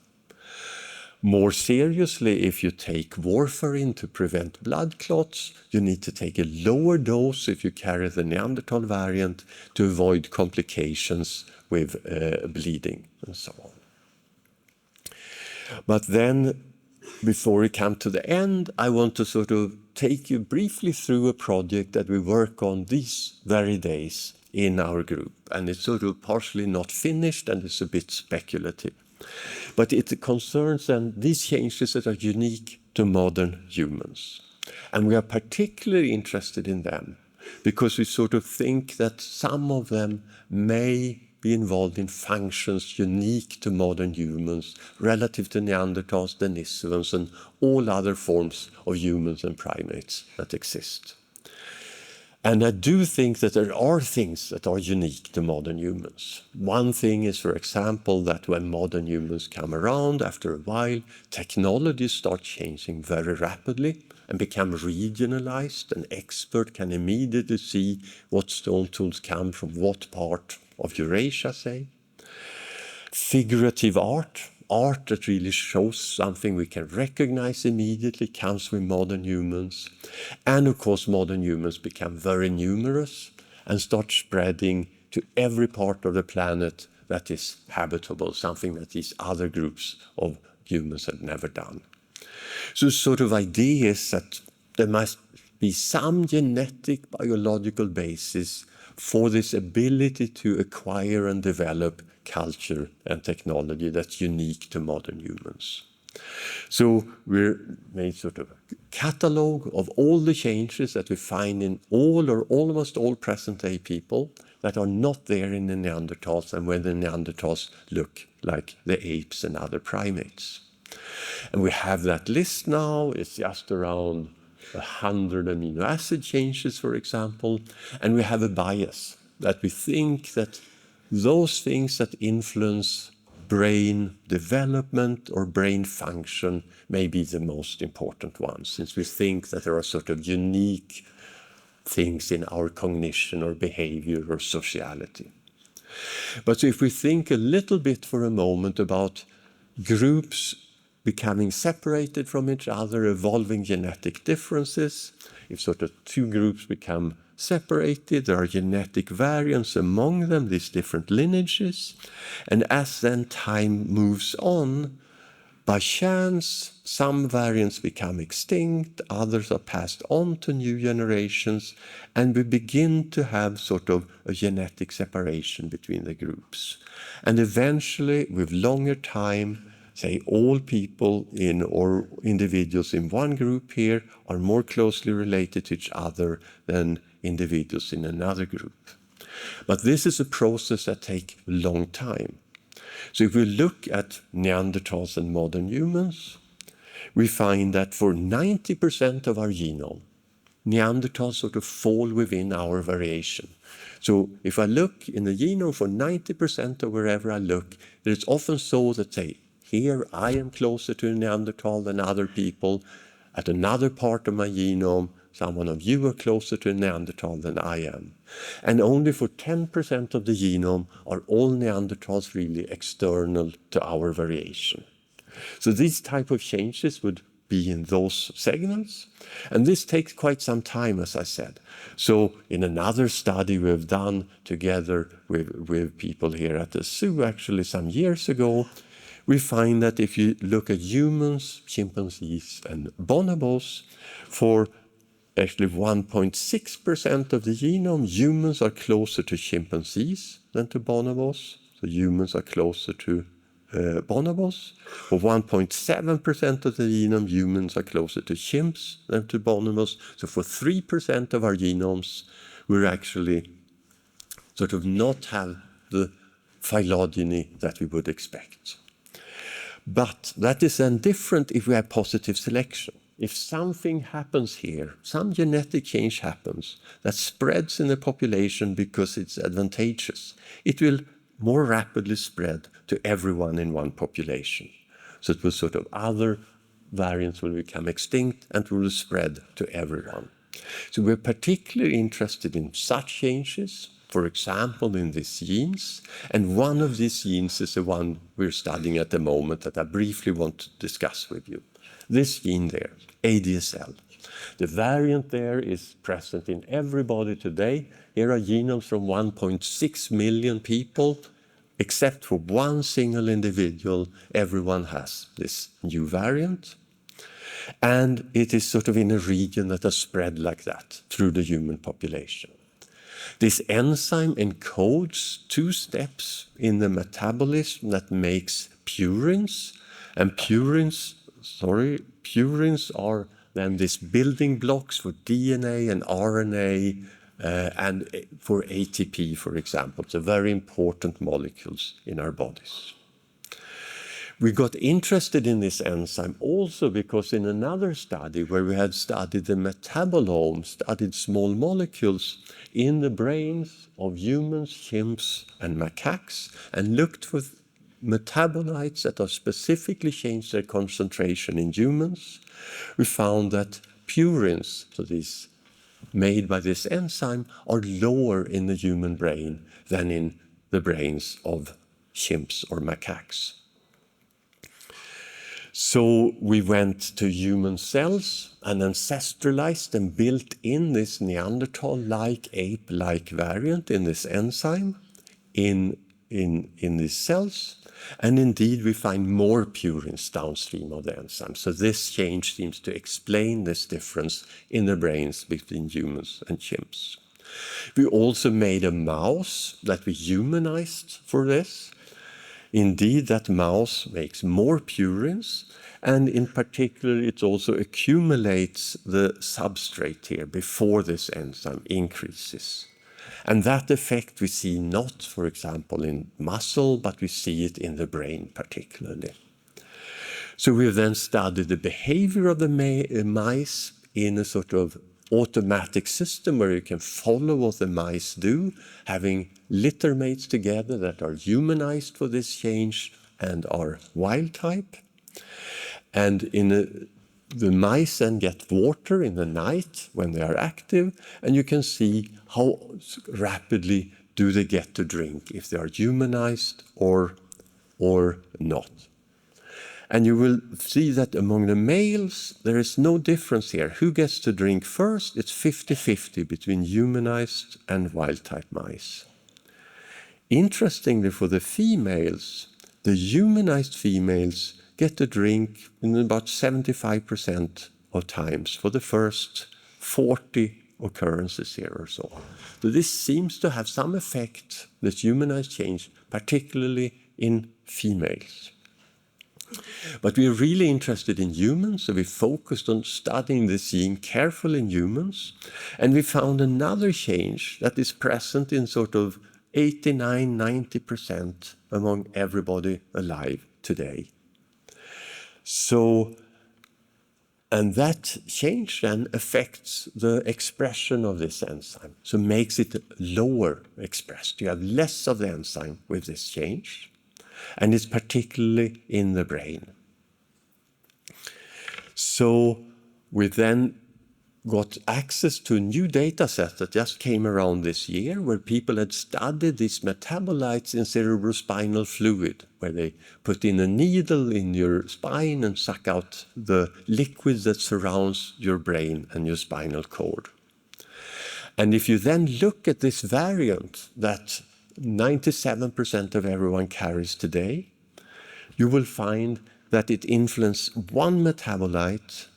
More seriously, if you take warfarin to prevent blood clots, you need to take a lower dose if you carry the Neanderthal variant to avoid complications with bleeding and so on. But then, before we come to the end, I want to sort of take you briefly through a project that we work on these very days in our group. And it's sort of partially not finished and it's a bit speculative. But it concerns then these changes that are unique to modern humans. And we are particularly interested in them because we sort of think that some of them may be involved in functions unique to modern humans relative to Neanderthals, Denisovans, and all other forms of humans and primates that exist. And I do think that there are things that are unique to modern humans. One thing is, for example, that when modern humans come around, after a while, technologies start changing very rapidly and become regionalized. An expert can immediately see what stone tools come from what part of Eurasia, say. Figurative art that really shows something we can recognize immediately, comes with modern humans. And of course, modern humans become very numerous and start spreading to every part of the planet that is habitable, something that these other groups of humans had never done. So the sort of idea is that there must be some genetic biological basis for this ability to acquire and develop culture and technology that's unique to modern humans. So we made sort of a catalog of all the changes that we find in all or almost all present-day people that are not there in the Neanderthals and where the Neanderthals look like the apes and other primates. And we have that list now. It's just around 100 amino acid changes, for example, and we have a bias that we think that those things that influence brain development or brain function may be the most important ones, since we think that there are sort of unique things in our cognition or behavior or sociality. But if we think a little bit for a moment about groups becoming separated from each other, evolving genetic differences, if sort of 2 groups become separated, there are genetic variants among them, these different lineages, and as then time moves on, by chance, some variants become extinct, others are passed on to new generations, and we begin to have sort of a genetic separation between the groups. And eventually, with longer time, say all people in or individuals in one group here are more closely related to each other than individuals in another group. But this is a process that takes a long time. So if we look at Neanderthals and modern humans, we find that for 90% of our genome, Neanderthals sort of fall within our variation. So if I look in the genome for 90% of wherever I look, it's often so that, say, here I am closer to a Neanderthal than other people. At another part of my genome, someone of you are closer to a Neanderthal than I am. And only for 10% of the genome are all Neanderthals really external to our variation. So these type of changes would be in those segments. And this takes quite some time, as I said. So in another study we've done together with people here at the zoo, actually some years ago, we find that if you look at humans, chimpanzees, and bonobos, for actually 1.6% of the genome, humans are closer to chimpanzees than to bonobos. So humans are closer to bonobos. For 1.7% of the genome, humans are closer to chimps than to bonobos. So for 3% of our genomes, we're actually sort of not have the phylogeny that we would expect. But that is then different if we have positive selection. If something happens here, some genetic change happens that spreads in the population because it's advantageous, it will more rapidly spread to everyone in one population. So it will sort of other variants will become extinct and will spread to everyone. So we're particularly interested in such changes, for example, in these genes. And one of these genes is the one we're studying at the moment that I briefly want to discuss with you. This gene there, ADSL. The variant there is present in everybody today. Here are genomes from 1.6 million people. Except for one single individual, everyone has this new variant. And it is sort of in a region that has spread like that through the human population. This enzyme encodes 2 steps in the metabolism that makes purines. And purines are then these building blocks for DNA and RNA and for ATP, for example. So very important molecules in our bodies. We got interested in this enzyme also because in another study where we had studied the metabolome, studied small molecules in the brains of humans, chimps, and macaques, and looked for metabolites that are specifically changed their concentration in humans, we found that purines, so these made by this enzyme, are lower in the human brain than in the brains of chimps or macaques. So we went to human cells and ancestralized and built in this Neanderthal-like, ape-like variant in this enzyme in these cells. And indeed, we find more purines downstream of the enzyme. So this change seems to explain this difference in the brains between humans and chimps. We also made a mouse that we humanized for this. Indeed, that mouse makes more purines, and in particular, it also accumulates the substrate here before this enzyme increases. And that effect we see not, for example, in muscle, but we see it in the brain particularly. So we've then studied the behavior of the mice in a sort of automatic system where you can follow what the mice do, having litter mates together that are humanized for this change and are wild type. And the mice then get water in the night when they are active, and you can see how rapidly do they get to drink, if they are humanized or not. And you will see that among the males, there is no difference here. Who gets to drink first? It's 50-50 between humanized and wild-type mice. Interestingly, for the females, the humanized females get to drink in about 75% of times for the first 40 occurrences here or so. So this seems to have some effect, this humanized change, particularly in females. But we're really interested in humans, so we focused on studying this gene carefully in humans, and we found another change that is present in sort of 89-90% among everybody alive today. So, and that change then affects the expression of this enzyme, so makes it lower expressed. You have less of the enzyme with this change. And it's particularly in the brain. So we then got access to a new data set that just came around this year, where people had studied these metabolites in cerebrospinal fluid, where they put in a needle in your spine and suck out the liquid that surrounds your brain and your spinal cord. And if you then look at this variant that 97% of everyone carries today, you will find that it influences one metabolite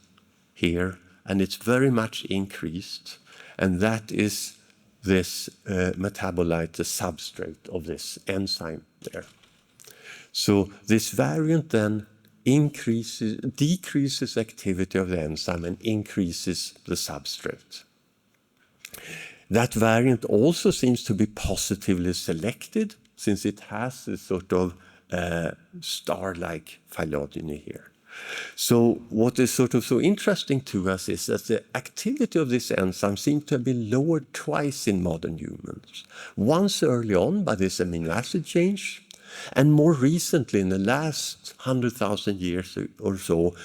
here, and it's very much increased, and that is this metabolite, the substrate of this enzyme there. So this variant then decreases activity of the enzyme and increases the substrate. That variant also seems to be positively selected, since it has this sort of star-like phylogeny here. So what is sort of so interesting to us is that the activity of this enzyme seems to have been lowered twice in modern humans. Once early on by this amino acid change, and more recently in the last 100,000 years or so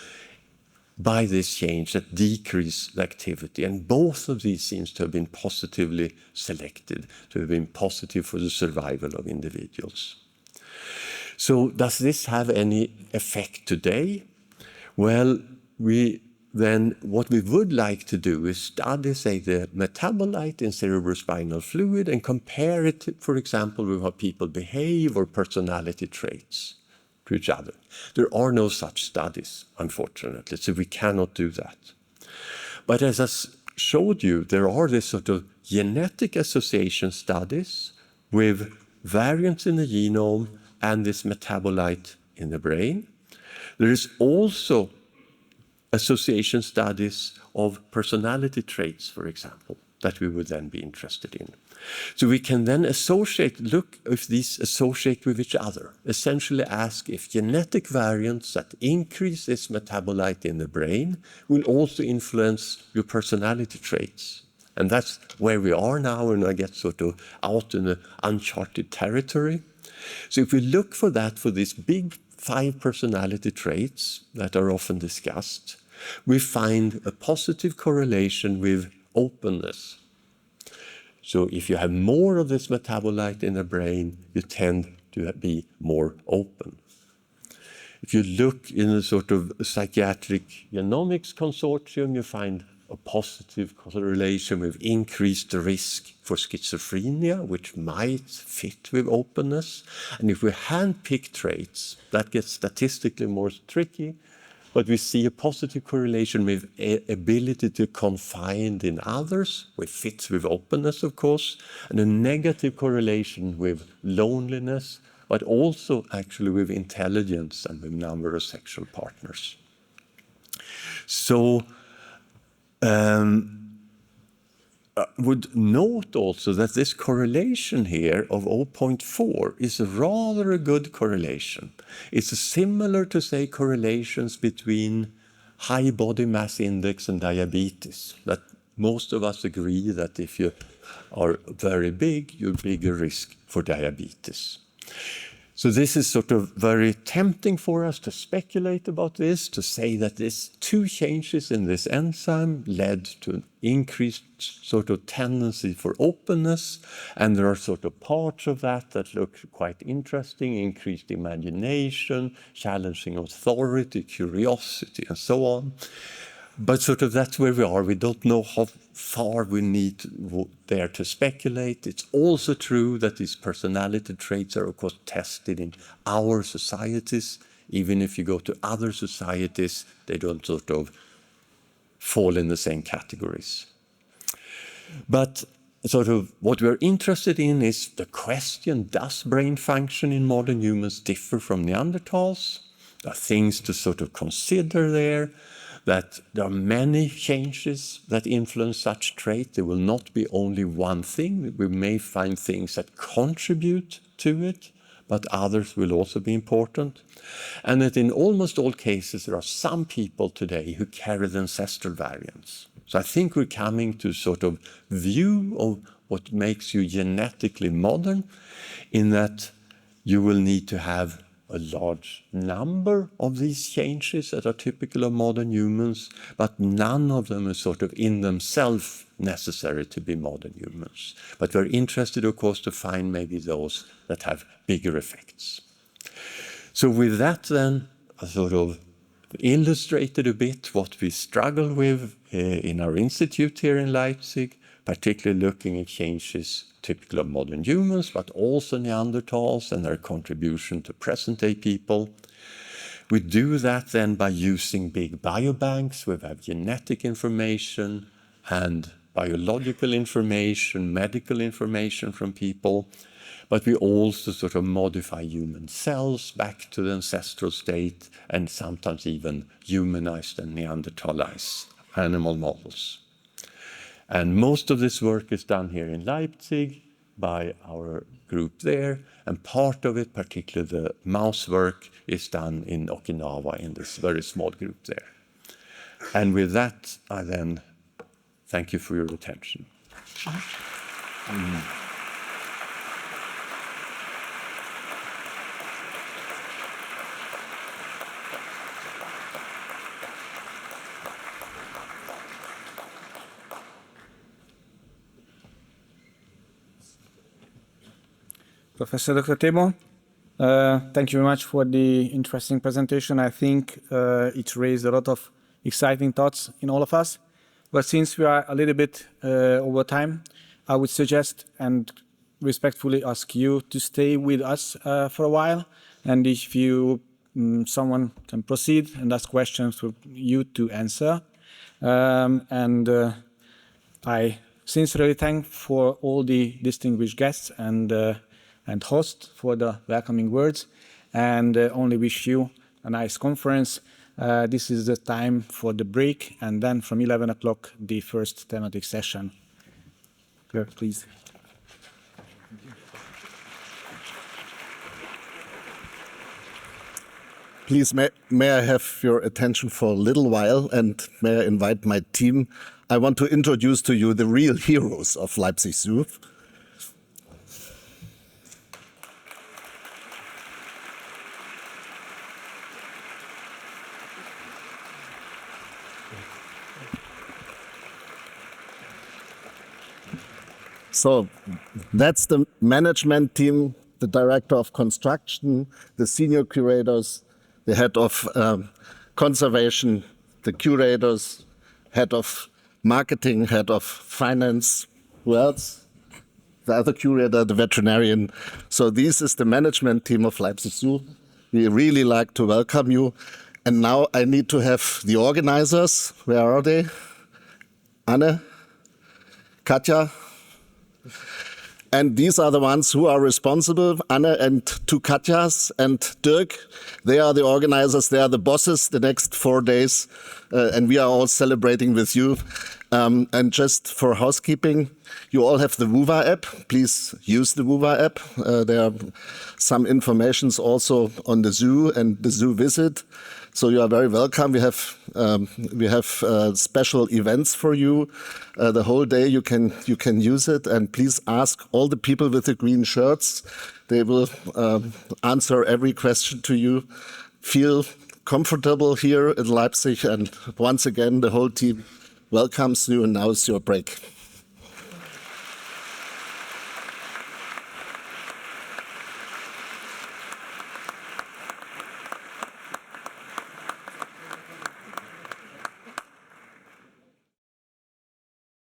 by this change that decreased the activity. And both of these seems to have been positively selected, to have been positive for the survival of individuals. So does this have any effect today? Well, what we would like to do is study, say, the metabolite in cerebrospinal fluid and compare it, for example, with how people behave or personality traits to each other. There are no such studies, unfortunately, so we cannot do that. But as I showed you, there are this sort of genetic association studies with variants in the genome and this metabolite in the brain. There is also association studies of personality traits, for example, that we would then be interested in. So we can then look if these associate with each other, essentially ask if genetic variants that increase this metabolite in the brain will also influence your personality traits. And that's where we are now, and I get sort of out in the uncharted territory. So if we look for that, for these big 5 personality traits that are often discussed, we find a positive correlation with openness. So if you have more of this metabolite in the brain, you tend to be more open. If you look in a sort of psychiatric genomics consortium, you find a positive correlation with increased risk for schizophrenia, which might fit with openness. And if we handpick traits, that gets statistically more tricky, but we see a positive correlation with ability to confide in others, which fits with openness, of course, and a negative correlation with loneliness, but also actually with intelligence and with number of sexual partners. So would note also that this correlation here of 0.4 is rather a good correlation. It's similar to, say, correlations between high body mass index and diabetes, that most of us agree that if you are very big, you're bigger risk for diabetes. So this is sort of very tempting for us to speculate about this, to say that these 2 changes in this enzyme led to an increased sort of tendency for openness, and there are sort of parts of that that look quite interesting: increased imagination, challenging authority, curiosity, and so on. But sort of that's where we are. We don't know how far we need there to speculate. It's also true that these personality traits are, of course, tested in our societies. Even if you go to other societies, they don't sort of fall in the same categories. But sort of what we're interested in is the question, does brain function in modern humans differ from Neanderthals? There are things to sort of consider there. That there are many changes that influence such trait. There will not be only one thing. We may find things that contribute to it, but others will also be important. And that in almost all cases, there are some people today who carry the ancestral variants. So I think we're coming to sort of view of what makes you genetically modern, in that you will need to have a large number of these changes that are typical of modern humans, but none of them is sort of in themselves necessary to be modern humans. But we're interested, of course, to find maybe those that have bigger effects. So with that then, I sort of illustrated a bit what we struggle with in our institute here in Leipzig, particularly looking at changes typical of modern humans, but also Neanderthals and their contribution to present-day people. We do that then by using big biobanks. We have genetic information and biological information, medical information from people, but we also sort of modify human cells back to the ancestral state and sometimes even humanized and Neanderthalized animal models. And most of this work is done here in Leipzig by our group there, and part of it, particularly the mouse work, is done in Okinawa in this very small group there. And with that, I then thank you for your attention. Professor Dr. Pääbo, thank you very much for the interesting presentation. I think it raised a lot of exciting thoughts in all of us. But since we are a little bit over time, I would suggest and respectfully ask you to stay with us for a while. And if you, someone can proceed and ask questions for you to answer. I sincerely thank for all the distinguished guests and host for the welcoming words, and only wish you a nice conference. This is the time for the break, and then from 11 o'clock, the first thematic session. Jörg, please. Please, may I have your attention for a little while, and may I invite my team. I want to introduce to you the real heroes of Leipzig Zoo. So that's the management team, the director of construction, the senior curators, the head of conservation, the curators, head of marketing, head of finance. Who else? The other curator, the veterinarian. So this is the management team of Leipzig Zoo. We really like to welcome you. And now I need to have the organizers. Where are they? Anne? Katja? And these are the ones who are responsible, Anne and two Katjas and Dirk. They are the organizers, they are the bosses the next 4 days, and we are all celebrating with you. And just for housekeeping, you all have the Wuva app. Please use the Wuva app. There are some informations also on the zoo and the zoo visit. So you are very welcome. We have special events for you. The whole day you can use it, and please ask all the people with the green shirts. They will answer every question to you. Feel comfortable here in Leipzig, and once again the whole team welcomes you. And now is your break.